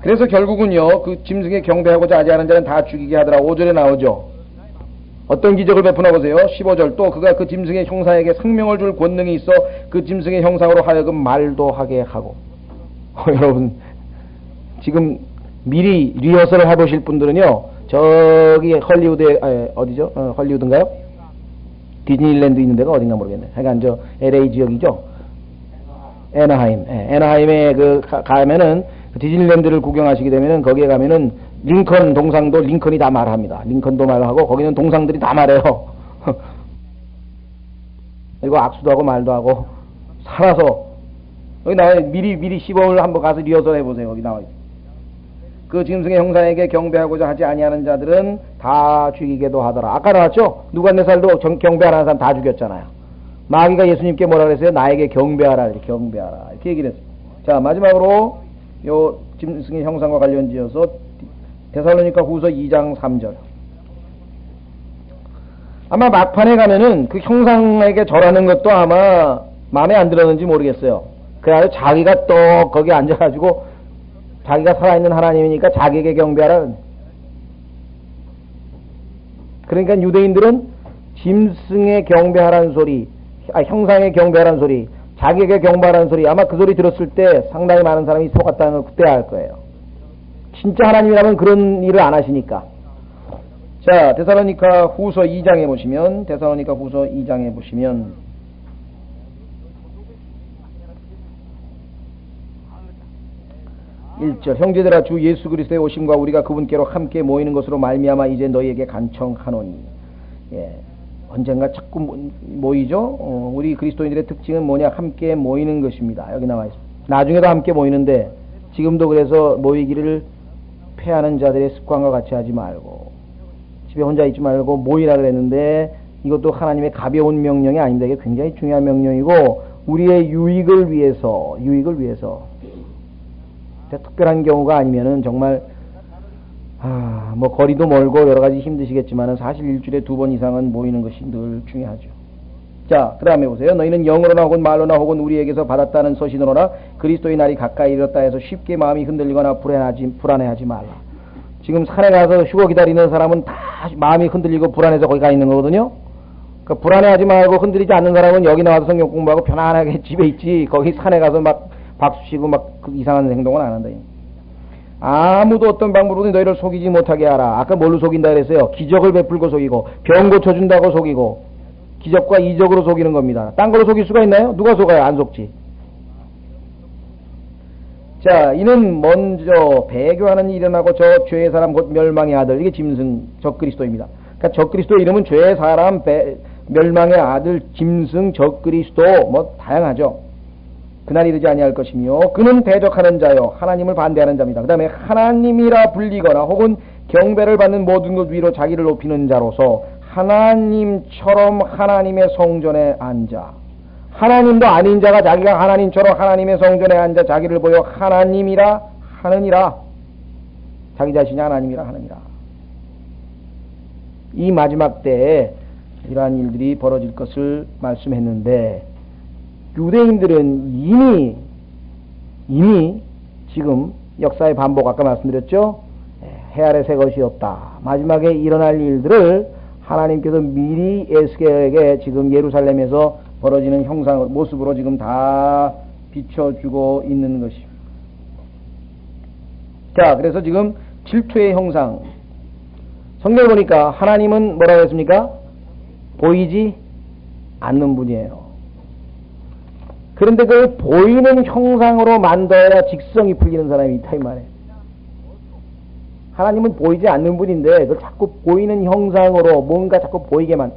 그래서 결국은요 그 짐승에 경배하고자 하지 않은 자는 다 죽이게 하더라. 5절에 나오죠. 어떤 기적을 베푸나 보세요. 15절 또 그가 그 짐승의 형상에게 생명을 줄 권능이 있어 그 짐승의 형상으로 하여금 말도 하게 하고. 여러분 지금 미리 리허설을 해보실 분들은요 저기 헐리우드에 어디죠? 헐리우드인가요? 디즈니랜드 있는 데가 어딘가 모르겠네. 하여간 저 LA 지역이죠. 애나하임. 애나하임에 가면은 디즈니랜드를 구경하시게 되면은 거기에 가면은 링컨 동상도 링컨이 다 말합니다. 링컨도 말하고 거기는 동상들이 다 말해요. 그리고 악수도 하고 말도 하고 살아서 여기 나와 미리 시범을 한번 가서 리허설 해보세요. 여기 나와 있어요. 그 짐승의 형상에게 경배하고자 하지 아니하는 자들은 다 죽이게도 하더라. 아까 나왔죠? 누간네살도 경배하는 사람 다 죽였잖아요. 마귀가 예수님께 뭐라 그랬어요? 나에게 경배하라. 이렇게 경배하라. 이렇게 얘기를 했어요. 자, 마지막으로 요 짐승의 형상과 관련지어서 데살로니가 후서 2장 3절. 아마 막판에 가면은 그 형상에게 절하는 것도 아마 마음에 안 들었는지 모르겠어요. 그래서 자기가 또 거기 앉아가지고 자기가 살아있는 하나님이니까 자기에게 경배하라. 그러니까 유대인들은 짐승에 경배하라는 소리, 형상에 경배하라는 소리, 자기에게 경배하라는 소리, 아마 그 소리 들었을 때 상당히 많은 사람이 속았다는 걸 그때 알 거예요. 진짜 하나님이라면 그런 일을 안 하시니까. 자, 데살로니가 후서 2장에 보시면 1절 형제들아 주 예수 그리스도의 오심과 우리가 그분께로 함께 모이는 것으로 말미암아 이제 너희에게 간청하노니. 예, 언젠가 자꾸 모이죠. 우리 그리스도인들의 특징은 뭐냐? 함께 모이는 것입니다. 여기 나와 있습니다. 나중에도 함께 모이는데 지금도 그래서 모이기를 패하는 자들의 습관과 같이 하지 말고 집에 혼자 있지 말고 모이라 그랬는데 이것도 하나님의 가벼운 명령이 아닙니다. 이게 굉장히 중요한 명령이고 우리의 유익을 위해서 특별한 경우가 아니면은 정말 뭐 거리도 멀고 여러 가지 힘드시겠지만은 사실 일주일에 2번 이상은 모이는 것이 늘 중요하죠. 자, 그 다음에 보세요. 너희는 영으로나 혹은 말로나 혹은 우리에게서 받았다는 서신으로나 그리스도의 날이 가까이 이르렀다 해서 쉽게 마음이 흔들리거나 불안해하지 말라. 지금 산에 가서 휴거 기다리는 사람은 다 마음이 흔들리고 불안해서 거기 가 있는 거거든요. 그러니까 불안해하지 말고 흔들리지 않는 사람은 여기 나와서 성경 공부하고 편안하게 집에 있지 거기 산에 가서 막 박수 치고 막 그 이상한 행동은 안 한다. 아무도 어떤 방법으로든 너희를 속이지 못하게 하라. 아까 뭘로 속인다 그랬어요? 기적을 베풀고 속이고 병 고쳐준다고 속이고 기적과 이적으로 속이는 겁니다. 딴 걸로 속일 수가 있나요? 누가 속아요? 안 속지. 자, 이는 먼저 배교하는 일이 일어나고 저 죄의 사람 곧 멸망의 아들, 이게 짐승 적그리스도입니다. 그러니까 적그리스도 이름은 죄의 사람, 멸망의 아들, 짐승, 적그리스도 뭐 다양하죠. 그날 이르지 아니할 것이며 그는 대적하는 자요 하나님을 반대하는 자입니다. 그 다음에 하나님이라 불리거나 혹은 경배를 받는 모든 것 위로 자기를 높이는 자로서 하나님처럼 하나님의 성전에 앉아 하나님도 아닌 자가 자기가 하나님처럼 하나님의 성전에 앉아 자기를 보여 하나님이라 하느니라. 자기 자신이 하나님이라 하느니라. 이 마지막 때에 이러한 일들이 벌어질 것을 말씀했는데 유대인들은 이미 지금 역사의 반복 아까 말씀드렸죠. 해 아래 새 것이 없다. 마지막에 일어날 일들을 하나님께서 미리 에스겔에게 지금 예루살렘에서 벌어지는 형상을 모습으로 지금 다 비춰주고 있는 것입니다. 자, 그래서 지금 질투의 형상 성경을 보니까 하나님은 뭐라고 했습니까? 보이지 않는 분이에요. 그런데 그 보이는 형상으로 만들어야 직성이 풀리는 사람이 있다 이 말이에요. 하나님은 보이지 않는 분인데 그걸 자꾸 보이는 형상으로 뭔가 자꾸 보이게만.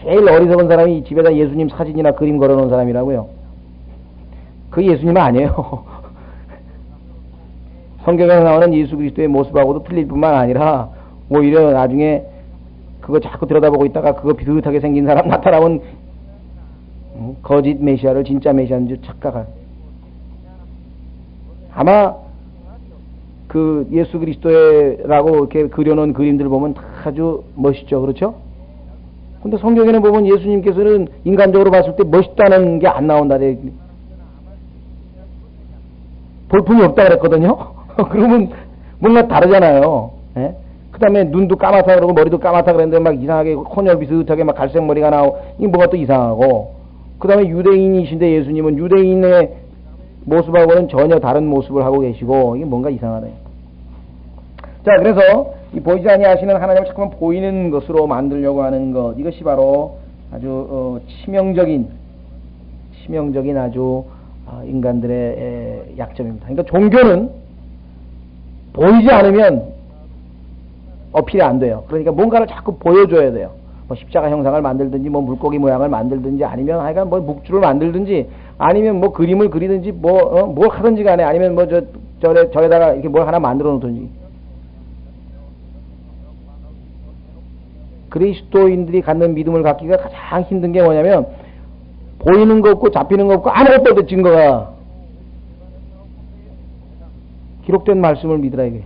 제일 어리석은 사람이 집에다 예수님 사진이나 그림 걸어놓은 사람이라고요. 그 예수님은 아니에요. 성경에 나오는 예수 그리스도의 모습하고도 틀릴 뿐만 아니라 오히려 나중에 그거 자꾸 들여다보고 있다가 그거 비슷하게 생긴 사람 나타나면 거짓 메시아를 진짜 메시아인 줄 착각할. 아마 그 예수 그리스도라고 이렇게 그려놓은 그림들 보면 아주 멋있죠. 그렇죠? 근데 성경에는 보면 예수님께서는 인간적으로 봤을 때 멋있다는 게 안 나온다. 볼품이 없다 그랬거든요. 그러면 뭔가 다르잖아요. 예? 그 다음에 눈도 까맣다 그러고 머리도 까맣다 그랬는데 막 이상하게 혼혈 비슷하게 막 갈색 머리가 나오고 이게 뭐가 또 이상하고 그 다음에 유대인이신데 예수님은 유대인의 모습하고는 전혀 다른 모습을 하고 계시고 이게 뭔가 이상하네. 자, 그래서 이 보이지 아니하시는 하나님을 자꾸만 보이는 것으로 만들려고 하는 것, 이것이 바로 아주 치명적인 아주 인간들의 약점입니다. 그러니까 종교는 보이지 않으면 어필이 안 돼요. 그러니까 뭔가를 자꾸 보여줘야 돼요. 뭐 십자가 형상을 만들든지 뭐 물고기 모양을 만들든지 아니면 하여간 뭐 묵주를 만들든지 아니면 뭐 그림을 그리든지 뭘 하든지 간에 아니면 뭐 저에다가 이렇게 뭘 하나 만들어 놓든지. 그리스도인들이 갖는 믿음을 갖기가 가장 힘든 게 뭐냐면 보이는 거 없고 잡히는 거 없고 아무것도 없는 증거가 기록된 말씀을 믿으라 이게.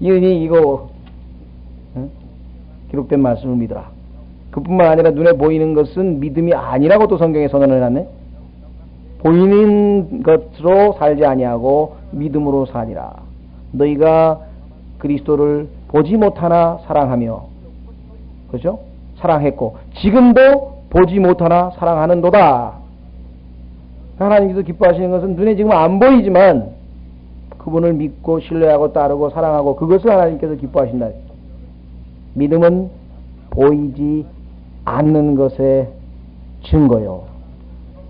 이은이 이거 응? 기록된 말씀을 믿으라. 그뿐만 아니라 눈에 보이는 것은 믿음이 아니라고 또 성경에 선언을 해놨네. 보이는 것으로 살지 아니하고 믿음으로 살리라. 너희가 그리스도를 보지 못하나 사랑하며, 그렇죠? 사랑했고 지금도 보지 못하나 사랑하는도다. 하나님께서 기뻐하시는 것은 눈에 지금 안 보이지만 그분을 믿고 신뢰하고 따르고 사랑하고 그것을 하나님께서 기뻐하신다. 믿음은 보이지 않는 것의 증거요.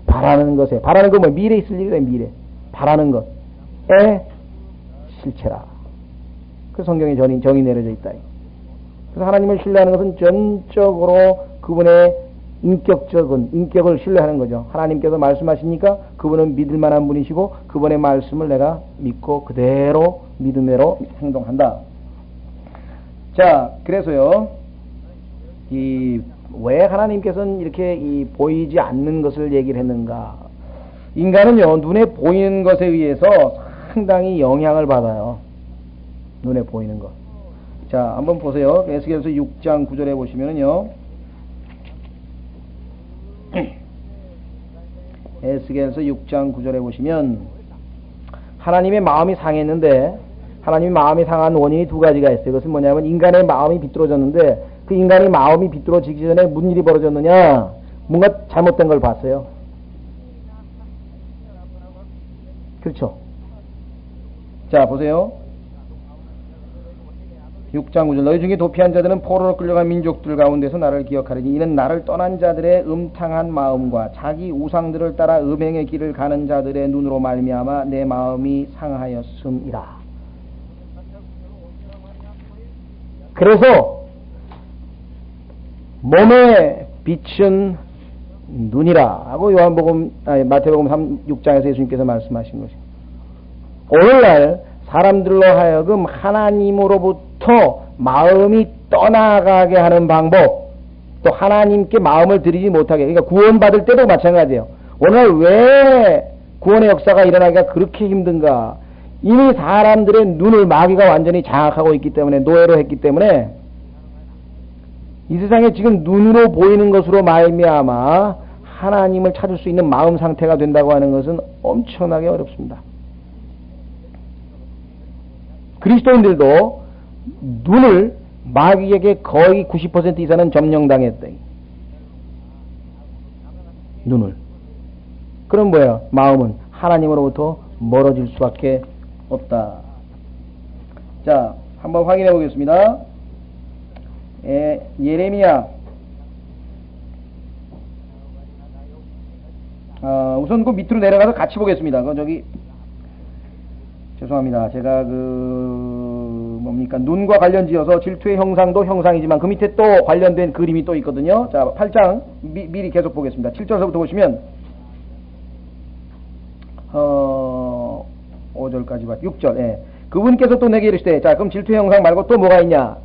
바라는 건 뭐 미래에 있을 일이래. 미래 바라는 것의 실체라. 그 성경에 정의 내려져 있다. 그래서 하나님을 신뢰하는 것은 전적으로 그분의 인격을 신뢰하는 거죠. 하나님께서 말씀하시니까 그분은 믿을 만한 분이시고 그분의 말씀을 내가 믿고 그대로 믿음대로 행동한다. 자, 그래서요, 왜 하나님께서는 이렇게 보이지 않는 것을 얘기를 했는가? 인간은요, 눈에 보이는 것에 의해서 상당히 영향을 받아요. 눈에 보이는 것. 자, 한번 보세요. 에스겔서 6장 9절에 보시면은요. 에스겔서 6장 9절에 보시면 하나님의 마음이 상했는데 하나님의 마음이 상한 원인이 두 가지가 있어요. 그것은 뭐냐면 인간의 마음이 비뚤어졌는데 그 인간의 마음이 비뚤어지기 전에 무슨 일이 벌어졌느냐? 뭔가 잘못된 걸 봤어요. 그렇죠? 자, 보세요. 6장 9절 너희 중에 도피한 자들은 포로로 끌려간 민족들 가운데서 나를 기억하리니 이는 나를 떠난 자들의 음탕한 마음과 자기 우상들을 따라 음행의 길을 가는 자들의 눈으로 말미암아 내 마음이 상하였음이라. 그래서 몸에 빛은 눈이라 하고 마태복음 6장에서 예수님께서 말씀하신 것입니다. 오늘날 사람들로 하여금 하나님으로부터 마음이 떠나가게 하는 방법, 또 하나님께 마음을 들이지 못하게, 그러니까 구원받을 때도 마찬가지예요. 오늘 왜 구원의 역사가 일어나기가 그렇게 힘든가? 이미 사람들의 눈을 마귀가 완전히 장악하고 있기 때문에, 노예로 했기 때문에 이 세상에 지금 눈으로 보이는 것으로 말미암아 하나님을 찾을 수 있는 마음 상태가 된다고 하는 것은 엄청나게 어렵습니다. 그리스도인들도 눈을 마귀에게 거의 90% 이상은 점령당했다. 눈을. 그럼 뭐야? 마음은 하나님으로부터 멀어질 수밖에 없다. 자, 한번 확인해 보겠습니다. 예레미야. 우선 그 밑으로 내려가서 같이 보겠습니다. 죄송합니다. 죄송합니다. 제가 뭡니까 눈과 관련지어서 질투의 형상도 형상이지만 그 밑에 또 관련된 그림이 또 있거든요. 자 8장 미리 계속 보겠습니다. 7절서부터 보시면 5절까지 봐 6절 예. 그분께서 또 내게 이르시되 자 그럼 질투의 형상 말고 또 뭐가 있냐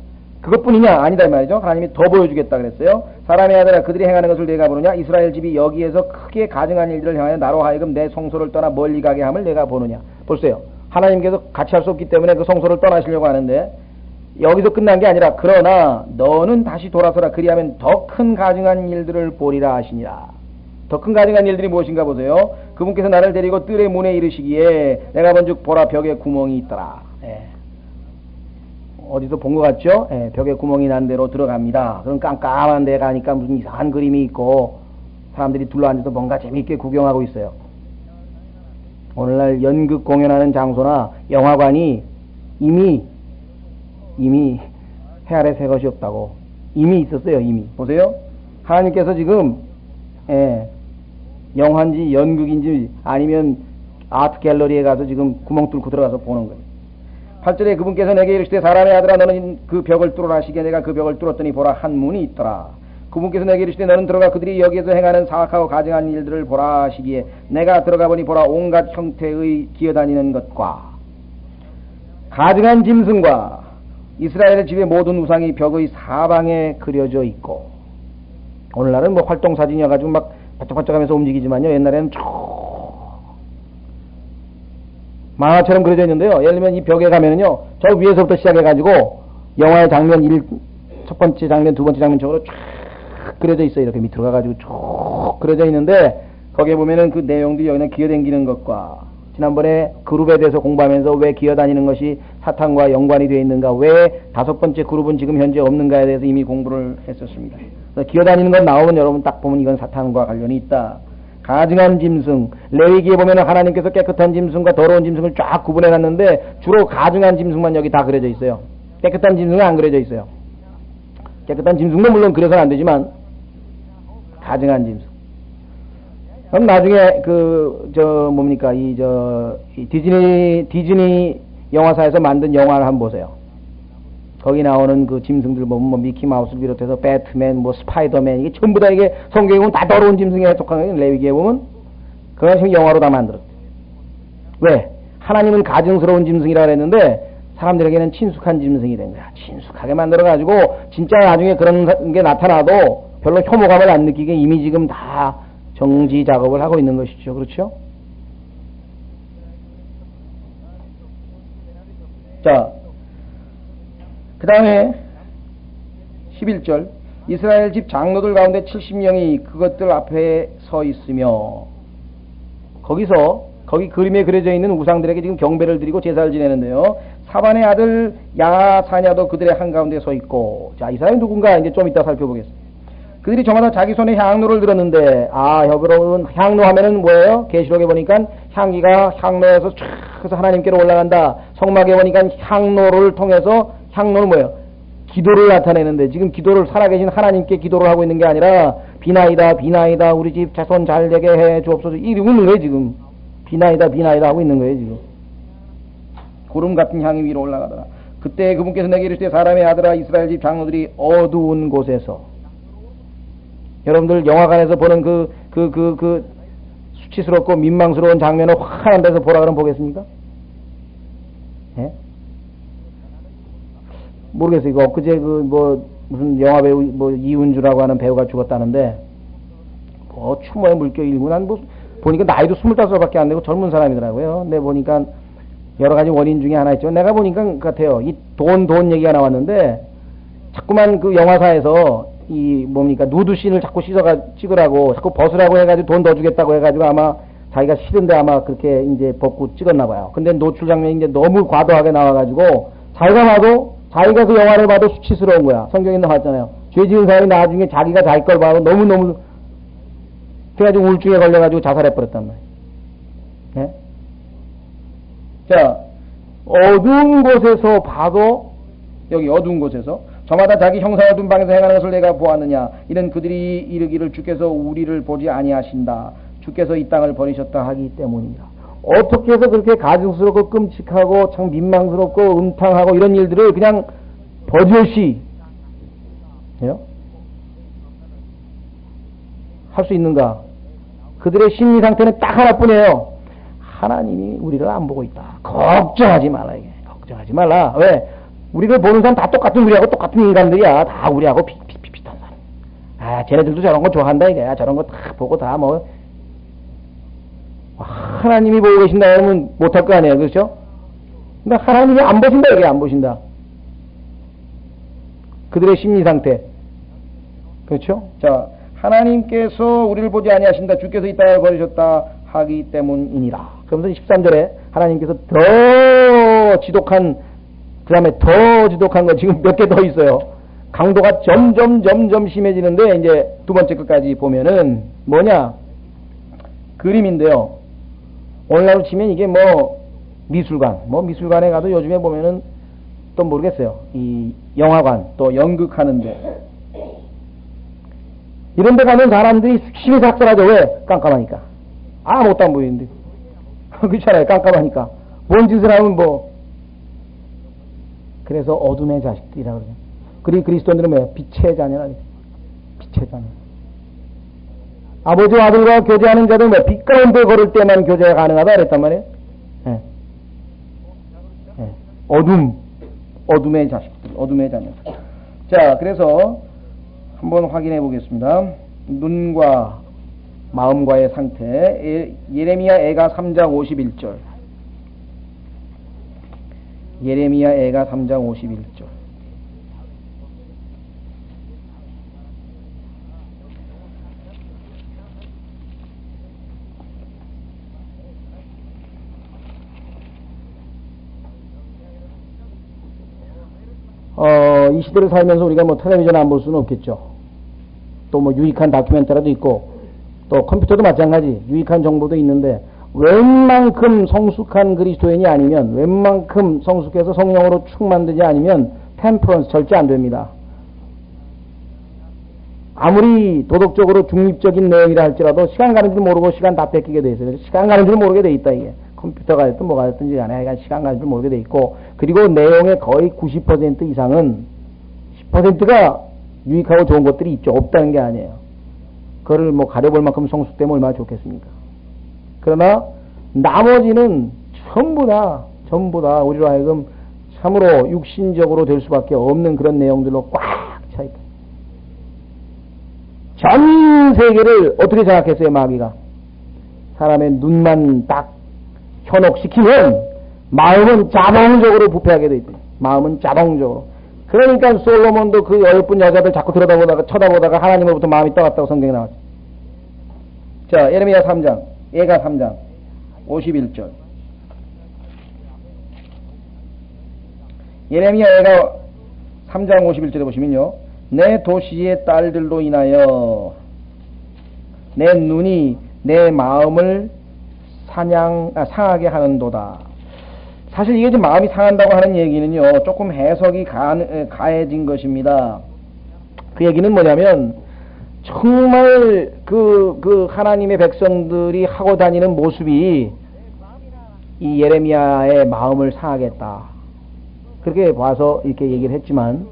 그것뿐이냐 아니다 이 말이죠. 하나님이 더 보여주겠다 그랬어요. 사람의 아들아 그들이 행하는 것을 내가 보느냐 이스라엘 집이 여기에서 크게 가증한 일들을 행하여 나로 하여금 내 성소를 떠나 멀리 가게 함을 내가 보느냐. 보세요. 하나님께서 같이 할 수 없기 때문에 그 성소를 떠나시려고 하는데 여기서 끝난 게 아니라 그러나 너는 다시 돌아서라 그리하면 더 큰 가증한 일들을 보리라 하시니라. 더 큰 가증한 일들이 무엇인가 보세요. 그분께서 나를 데리고 뜰의 문에 이르시기에 내가 본즉 보라 벽에 구멍이 있더라. 예. 어디서 본 것 같죠? 예, 벽에 구멍이 난 데로 들어갑니다. 그럼 깜깜한 데 가니까 무슨 이상한 그림이 있고 사람들이 둘러앉아서 뭔가 재미있게 구경하고 있어요. 오늘날 연극 공연하는 장소나 영화관이 이미 해 아래 새 것이 없다고 이미 있었어요. 이미 보세요. 하나님께서 지금 영화인지 연극인지 아니면 아트 갤러리에 가서 지금 구멍 뚫고 들어가서 보는 거예요. 8절에 그분께서 내게 이르시되 사람의 아들아 너는 그 벽을 뚫으라 하시기에 내가 그 벽을 뚫었더니 보라 한 문이 있더라. 그분께서 내게 이르시되 너는 들어가 그들이 여기에서 행하는 사악하고 가증한 일들을 보라 하시기에 내가 들어가 보니 보라 온갖 형태의 기어다니는 것과 가증한 짐승과 이스라엘의 집의 모든 우상이 벽의 사방에 그려져 있고 오늘날은 뭐 활동사진이어가지고 막 반짝반짝하면서 움직이지만요 옛날에는 쭉 만화처럼 그려져 있는데요. 예를 들면 이 벽에 가면은요 저 위에서부터 시작해가지고 영화의 장면 첫 번째 장면 두 번째 장면적으로 쫙 그려져 있어요. 이렇게 밑으로 가가지고 쭉 그려져 있는데 거기에 보면은 그 내용들이 여기는 기어다니는 것과 지난번에 그룹에 대해서 공부하면서 왜 기어다니는 것이 사탄과 연관이 되어 있는가 왜 다섯 번째 그룹은 지금 현재 없는가에 대해서 이미 공부를 했었습니다. 그래서 기어다니는 건 나오면 여러분 딱 보면 이건 사탄과 관련이 있다. 가증한 짐승 레위기에 보면 하나님께서 깨끗한 짐승과 더러운 짐승을 쫙 구분해 놨는데 주로 가증한 짐승만 여기 다 그려져 있어요. 깨끗한 짐승은 안 그려져 있어요. 깨끗한 짐승도 물론 그려서는 안 되지만 가증한 짐승. 그럼 나중에 뭡니까 이 디즈니 영화사에서 만든 영화를 한번 보세요. 거기 나오는 그 짐승들 보면 뭐 미키마우스를 비롯해서 배트맨, 뭐 스파이더맨 이게 전부 다 이게 성경에 보면 다 더러운 짐승에 속하는 레위기에 보면 그런 식으로 영화로 다 만들었대. 왜? 하나님은 가증스러운 짐승이라 그랬는데 사람들에게는 친숙한 짐승이 된 거야. 친숙하게 만들어가지고 진짜 나중에 그런 게 나타나도 별로 혐오감을 안 느끼게 이미 지금 다 정지 작업을 하고 있는 것이죠. 그렇죠? 자, 그 다음에 11절 이스라엘 집 장로들 가운데 70명이 그것들 앞에 서 있으며 거기 그림에 그려져 있는 우상들에게 지금 경배를 드리고 제사를 지내는데요. 사반의 아들 야사냐도 그들의 한가운데 서 있고 자, 이 사람이 누군가 이제 좀 이따 살펴보겠습니다. 그들이 저마다 자기 손에 향로를 들었는데 여러분 향로 하면은 뭐예요? 계시록에 보니까 향기가 향로에서 쫙 해서 하나님께로 올라간다. 성막에 보니까 향로를 통해서 향로는 뭐예요? 기도를 나타내는데 지금 기도를 살아계신 하나님께 기도를 하고 있는 게 아니라 비나이다 우리 집 자손 잘 되게 해 주옵소서 이러고 있는 거예요. 지금 비나이다 하고 있는 거예요. 지금 구름 같은 향이 위로 올라가더라. 그때 그분께서 내게 이르시되 사람의 아들아 이스라엘 집 장로들이 어두운 곳에서 여러분들 영화관에서 보는 그 수치스럽고 민망스러운 장면을 환한 데서 보라 그러면 보겠습니까? 예? 모르겠어요. 이거 엊그제 무슨 영화배우 이훈주라고 하는 배우가 죽었다는데 추모에 물결일고 난 보니까 나이도 25살밖에 안 되고 젊은 사람이더라고요. 근데 보니까 여러 가지 원인 중에 하나 있죠. 내가 보니까 그 같아요. 이 돈 얘기가 나왔는데 자꾸만 그 영화사에서 누드씬을 자꾸 찍으라고 자꾸 벗으라고 해가지고 돈 더 주겠다고 해가지고 아마 자기가 싫은데 아마 그렇게 이제 벗고 찍었나 봐요. 근데 노출 장면이 이제 너무 과도하게 나와가지고 자기가 그 영화를 봐도 수치스러운 거야. 성경에 나왔잖아요. 죄 지은 사람이 나중에 자기가 자기 걸 봐도 너무너무 그래가지고 우울증에 걸려가지고 자살해버렸단 말이에요. 네? 자, 어두운 곳에서 봐도 여기 어두운 곳에서 저마다 자기 형사 어두운 방에서 행하는 것을 내가 보았느냐. 이는 그들이 이르기를 주께서 우리를 보지 아니하신다. 주께서 이 땅을 버리셨다 하기 때문이라. 어떻게 해서 그렇게 가증스럽고 끔찍하고 참 민망스럽고 음탕하고 이런 일들을 그냥 버젓이 할 수 있는가? 그들의 심리 상태는 딱 하나뿐이에요. 하나님이 우리를 안 보고 있다. 걱정하지 말라 이게. 걱정하지 말라. 왜? 우리를 보는 사람 다 똑같은 우리하고 똑같은 인간들이야. 다 우리하고 비슷한 사람. 아, 쟤네들도 저런 거 좋아한다 이게. 저런 거 다 보고 다 뭐 하나님이 보고 계신다 하면 못할 거 아니에요. 그렇죠? 근데 하나님이 안 보신다 이게. 안 보신다. 그들의 심리 상태. 그렇죠? 자, 하나님께서 우리를 보지 아니하신다. 주께서 이 땅을 버리셨다 하기 때문이니라. 그러면서 13절에 하나님께서 더 지독한, 그 다음에 더 지독한 거 지금 몇 개 더 있어요. 강도가 점점 심해지는데 이제 두 번째 끝까지 보면은 뭐냐? 그림인데요. 오늘날로 치면 이게 뭐 미술관에 가도 요즘에 보면은 또 모르겠어요. 이 영화관 또 연극하는데 이런 데 가면 사람들이 심히 삭살하죠. 왜? 깜깜하니까. 아무것도 안 보이는데. 그렇잖아요. 깜깜하니까. 뭔 짓을 하면 뭐. 그래서 어둠의 자식들이라고 그러죠. 그리고 그리스도인들은 뭐예요? 빛의 자녀라. 빛의 자녀. 아버지와 아들과 교제하는 자들은 뭐 빛 가운데 걸을 때만 교제가 가능하다 그랬단 말이에요. 네. 네. 어둠의 자식들, 어둠의 자녀. 자, 그래서 한번 확인해 보겠습니다. 눈과 마음과의 상태. 예레미야 애가 3장 51절. 예레미야 애가 3장 51절. 이 시대를 살면서 우리가 뭐 텔레비전 안 볼 수는 없겠죠. 또 뭐 유익한 다큐멘터리도 있고, 또 컴퓨터도 마찬가지 유익한 정보도 있는데, 웬만큼 성숙한 그리스도인이 아니면, 웬만큼 성숙해서 성령으로 충만되지 않으면 템퍼런스 절대 안 됩니다. 아무리 도덕적으로 중립적인 내용이라 할지라도 시간 가는 줄 모르고 시간 다 뺏기게 돼 있어요. 시간 가는 줄 모르게 돼 있다 이게. 컴퓨터가 됐든 뭐가 됐든지 간에 시간 가는 줄 모르게 돼 있고, 그리고 내용의 거의 90% 이상은 10%가 유익하고 좋은 것들이 있죠. 없다는 게 아니에요. 그거를 뭐 가려볼 만큼 성숙되면 얼마나 좋겠습니까? 그러나 나머지는 전부 다 우리로 하여금 참으로 육신적으로 될 수밖에 없는 그런 내용들로 꽉 차 있다. 전 세계를 어떻게 장악했어요, 마귀가? 사람의 눈만 딱 현혹시키면 마음은 자동적으로 부패하게 돼 있대. 마음은 자동적으로. 그러니까 솔로몬도 그 예쁜 여자들 자꾸 쳐다보다가 하나님으로부터 마음이 떠났다고 성경에 나왔죠. 자, 예레미야 3장, 예가 3장 51절. 예레미야 예가 3장 51절에 보시면요. 내 도시의 딸들로 인하여 내 눈이 내 마음을 상하게 하는도다. 사실 이게 지금 마음이 상한다고 하는 얘기는요, 조금 해석이 가해진 것입니다. 그 얘기는 뭐냐면, 정말 그 하나님의 백성들이 하고 다니는 모습이 이 예레미야의 마음을 상하겠다. 그렇게 봐서 이렇게 얘기를 했지만,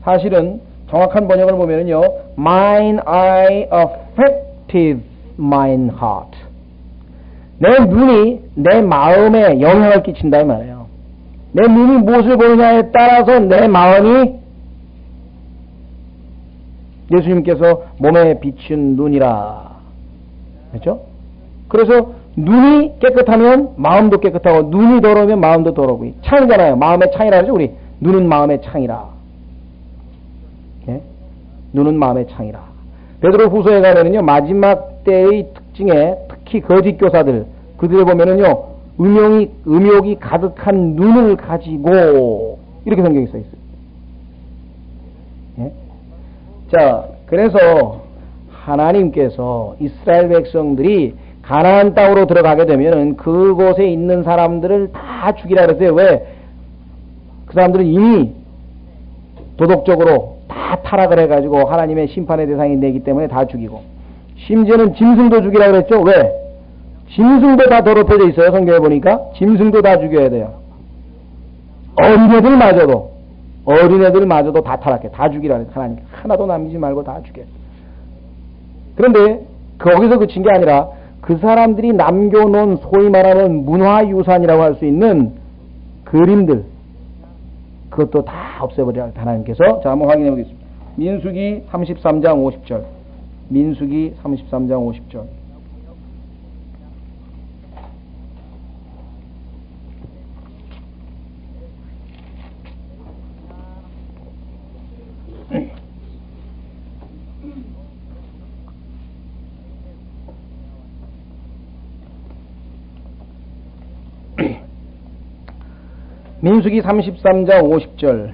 사실은 정확한 번역을 보면은요, mine eye affected mine heart. 내 눈이 내 마음에 영향을 끼친다 이 말이에요. 내 눈이 무엇을 보느냐에 따라서 내 마음이, 예수님께서 몸에 비춘 눈이라. 그렇죠? 그래서 눈이 깨끗하면 마음도 깨끗하고, 눈이 더러우면 마음도 더러우고. 창이잖아요. 마음의 창이라 하죠, 우리. 눈은 마음의 창이라. 예? 눈은 마음의 창이라. 베드로 후서에 가면은요, 마지막 때의 특징에 특히 거짓 교사들, 그들을 보면은요, 음욕이 가득한 눈을 가지고, 이렇게 성경에 써 있어요. 예? 자, 그래서 하나님께서 이스라엘 백성들이 가나안 땅으로 들어가게 되면은 그곳에 있는 사람들을 다 죽이라 그랬어요. 왜? 그 사람들은 이미 도덕적으로 다 타락을 해가지고 하나님의 심판의 대상이 되기 때문에 다 죽이고, 심지어는 짐승도 죽이라 그랬죠. 왜? 짐승도 다 더럽혀져 있어요. 성경에 보니까 짐승도 다 죽여야 돼요. 어린애들마저도 다 타락해. 다 죽이라 그래. 하나님 하나도 남기지 말고 다 죽여. 그런데 거기서 그친 게 아니라 그 사람들이 남겨놓은 소위 말하는 문화유산이라고 할 수 있는 그림들, 그것도 다 없애버리라 하나님께서. 자, 한번 확인해 보겠습니다. 민수기 33장 50절. 민수기 33장 50절. 민수기 33장 50절.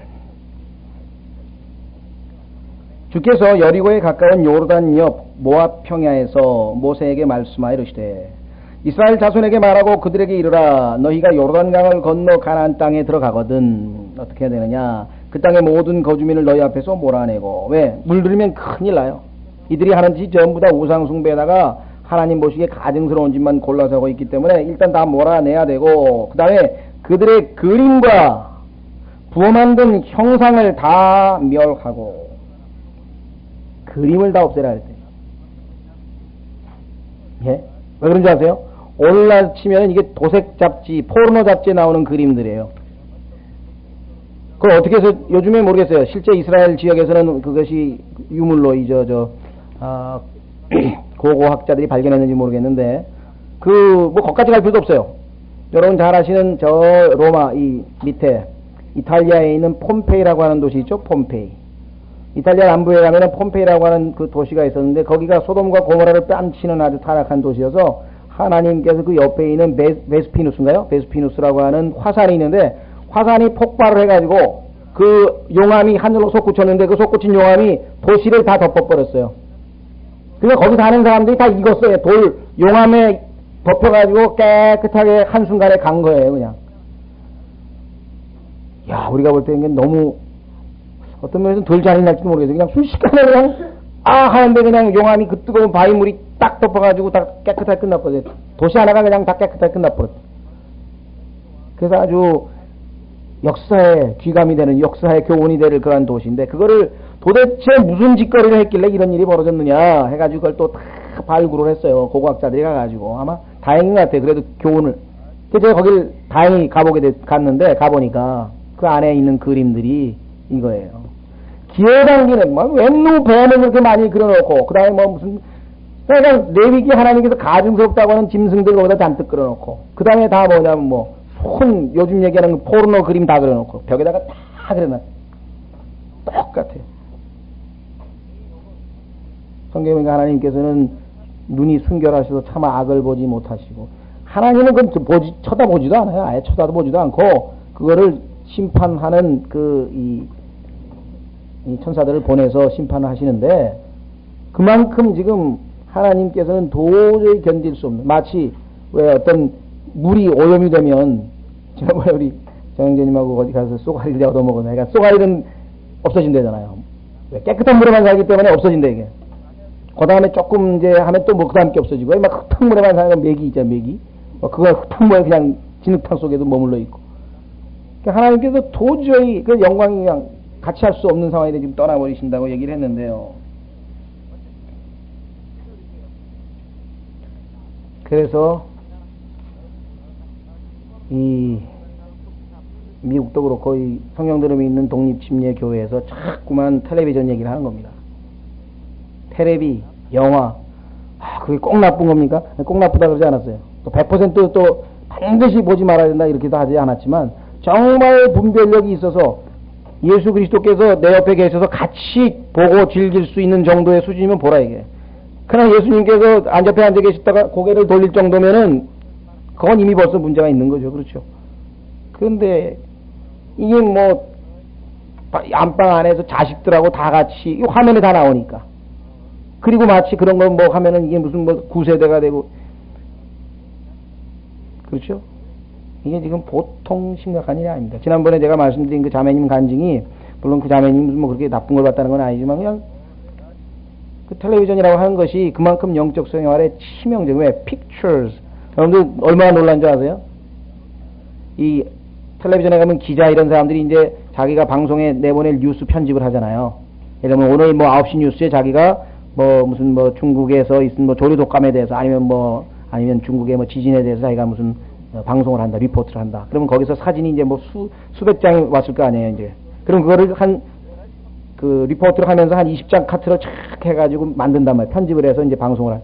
주께서 여리고에 가까운 요르단 옆 모압 평야에서 모세에게 말씀하여 이르시되 이스라엘 자손에게 말하고 그들에게 이르라. 너희가 요르단강을 건너 가나안 땅에 들어가거든 어떻게 해야 되느냐. 그 땅의 모든 거주민을 너희 앞에서 몰아내고. 왜? 물들이면 큰일 나요. 이들이 하는 짓이 전부 다 우상숭배에다가 하나님 보시기에 가증스러운 짓만 골라서 하고 있기 때문에 일단 다 몰아내야 되고, 그 다음에 그들의 그림과 부어 만든 형상을 다 멸하고, 그림을 다 없애라 할 때. 예? 왜 그런지 아세요? 오늘날 치면 이게 도색 잡지, 포르노 잡지에 나오는 그림들이에요. 그걸 어떻게 해서, 요즘에 모르겠어요. 실제 이스라엘 지역에서는 그것이 유물로 고고학자들이 발견했는지 모르겠는데, 뭐 거기까지 갈 필요도 없어요. 여러분 잘 아시는 저 로마 이 밑에 이탈리아에 있는 폼페이라고 하는 도시 있죠? 폼페이. 이탈리아 남부에 가면은 폼페이라고 하는 그 도시가 있었는데, 거기가 소돔과 고모라를 뺨치는 아주 타락한 도시여서 하나님께서 그 옆에 있는 베스피누스인가요? 베스피누스라고 하는 화산이 있는데, 화산이 폭발을 해가지고 그 용암이 하늘로 솟구쳤는데, 그 솟구친 용암이 도시를 다 덮어버렸어요. 그러니까 거기 사는 사람들이 다 익었어요. 용암에 덮여가지고 깨끗하게 한순간에 간 거예요, 그냥. 야, 우리가 볼 때 이게 너무, 어떤 면에서는 덜 잔인할지도 모르겠어요. 그냥 순식간에 그냥, 하는데 그냥 용암이 그 뜨거운 바위물이 딱 덮어가지고 다 깨끗하게 끝나버렸어요. 도시 하나가 그냥 다 깨끗하게 끝나버렸어요. 그래서 아주 역사에 귀감이 되는, 역사의 교훈이 될 그런 도시인데, 그거를 도대체 무슨 짓거리를 했길래 이런 일이 벌어졌느냐 해가지고 그걸 또 다 발굴을 했어요. 고고학자들이 가가지고. 아마 다행인 것 같아요. 그래도 교훈을. 제가 거길 다행히 갔는데, 가보니까 그 안에 있는 그림들이 이거예요. 기어당기는, 웬누 뱀을 그렇게 많이 그려놓고, 그 다음에 무슨, 그냥 레위기 하나님께서 가증스럽다고 하는 짐승들 거기다 잔뜩 그려놓고, 그 다음에 다 뭐냐면 요즘 얘기하는 포르노 그림 다 그려놓고, 벽에다가 다 그려놨어요. 똑같아요. 성경에 보니까 하나님께서는 눈이 순결하셔서 차마 악을 보지 못하시고, 하나님은 그건 쳐다보지도 않아요. 아예 쳐다보지도 않고, 그거를 심판하는 이 천사들을 보내서 심판을 하시는데, 그만큼 지금 하나님께서는 도저히 견딜 수 없는, 마치 왜 어떤 물이 오염이 되면, 지난번에 우리 정영재님하고 어디 가서 쏘가리를 얻어먹었나, 그러니까 쏘가리는 없어진다잖아요. 왜? 깨끗한 물에만 살기 때문에 없어진다, 이게. 그 다음에 조금 이제 하면 또 그 다음 게 없어지고, 막 흙탕 물에만 사는 메기 있잖아, 메기. 그거 흙탕 물에 그냥 진흙탕 속에도 머물러 있고. 그러니까 하나님께서 도저히 그 영광이 그냥 같이 할 수 없는 상황에 지금 떠나버리신다고 얘기를 했는데요. 그래서 이 미국도 그렇고 이 성령들음이 있는 독립침례교회에서 자꾸만 텔레비전 얘기를 하는 겁니다. 텔레비, 영화, 그게 꼭 나쁜 겁니까? 꼭 나쁘다 그러지 않았어요. 또 100% 또 반드시 보지 말아야 된다 이렇게도 하지 않았지만, 정말 분별력이 있어서 예수 그리스도께서 내 옆에 계셔서 같이 보고 즐길 수 있는 정도의 수준이면 보라 이게. 그러나 예수님께서 옆에 앉아 계시다가 고개를 돌릴 정도면은 그건 이미 벌써 문제가 있는 거죠. 그렇죠? 그런데 이게 안방 안에서 자식들하고 다 같이 화면에 다 나오니까, 그리고 마치 그런 거 하면은 이게 무슨 구세대가 되고, 그렇죠? 이게 지금 보통 심각한 일이 아닙니다. 지난번에 제가 말씀드린 그 자매님 간증이, 물론 그 자매님 무슨 그렇게 나쁜 걸 봤다는 건 아니지만, 그냥 그 텔레비전이라고 하는 것이 그만큼 영적 생활에 치명적, 왜? pictures, 여러분들 얼마나 놀란 줄 아세요? 이 텔레비전에 가면 기자 이런 사람들이 이제 자기가 방송에 내보낼 뉴스 편집을 하잖아요. 예를 들면 오늘 뭐 9시 뉴스에 자기가 뭐 무슨 뭐 중국에서 있은 뭐 조류 독감에 대해서 아니면 중국의 뭐 지진에 대해서 자기가 무슨 방송을 한다, 리포트를 한다. 그러면 거기서 사진이 이제 뭐 수백 장이 왔을 거 아니에요, 이제. 그럼 그거를 그 리포트를 하면서 한 20장 카트로 쫙 해가지고 만든단 말이에요. 편집을 해서 이제 방송을 한.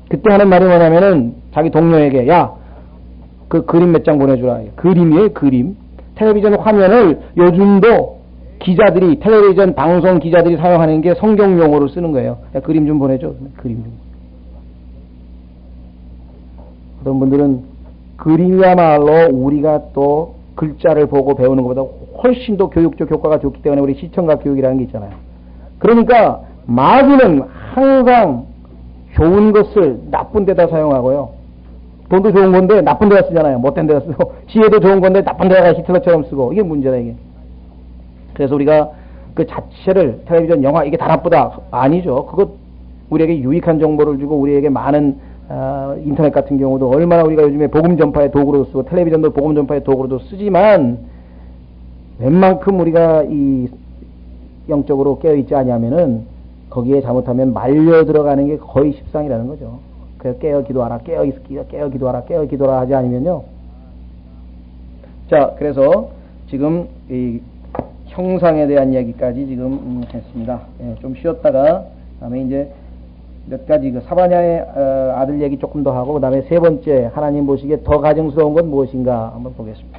그때 하는 말이 뭐냐면은 자기 동료에게 야, 그 그림 몇 장 보내주라. 그림이에요, 그림. 텔레비전 화면을 요즘도 기자들이, 텔레비전 방송 기자들이 사용하는 게 성경 용어로 쓰는 거예요. 야, 그림 좀 보내줘. 그림 좀. 어떤 분들은 그림이야말로 우리가 또 글자를 보고 배우는 것보다 훨씬 더 교육적 효과가 좋기 때문에 우리 시청각 교육이라는 게 있잖아요. 그러니까 마귀는 항상 좋은 것을 나쁜 데다 사용하고요. 돈도 좋은 건데 나쁜 데다 쓰잖아요. 못된 데다 쓰고. 지혜도 좋은 건데 나쁜 데다가 히틀러처럼 쓰고. 이게 문제다, 이게. 그래서 우리가 그 자체를 텔레비전, 영화 이게 다 나쁘다. 아니죠. 그것 우리에게 유익한 정보를 주고 우리에게 많은 인터넷 같은 경우도 얼마나 우리가 요즘에 복음 전파의 도구로 쓰고 텔레비전도 복음 전파의 도구로도 쓰지만 웬만큼 우리가 이 영적으로 깨어있지 않냐면은 거기에 잘못하면 말려 들어가는 게 거의 십상이라는 거죠. 그래서 깨어 기도하라, 깨어 기도하라, 깨어 기도하라 하지 않으면요. 자, 그래서 지금 이 형상에 대한 이야기까지 지금 했습니다. 예, 좀 쉬었다가 다음에 이제 몇 가지 그 사바냐의 아들 얘기 조금 더 하고 그다음에 세 번째 하나님 보시기에 더 가증스러운 건 무엇인가 한번 보겠습니다.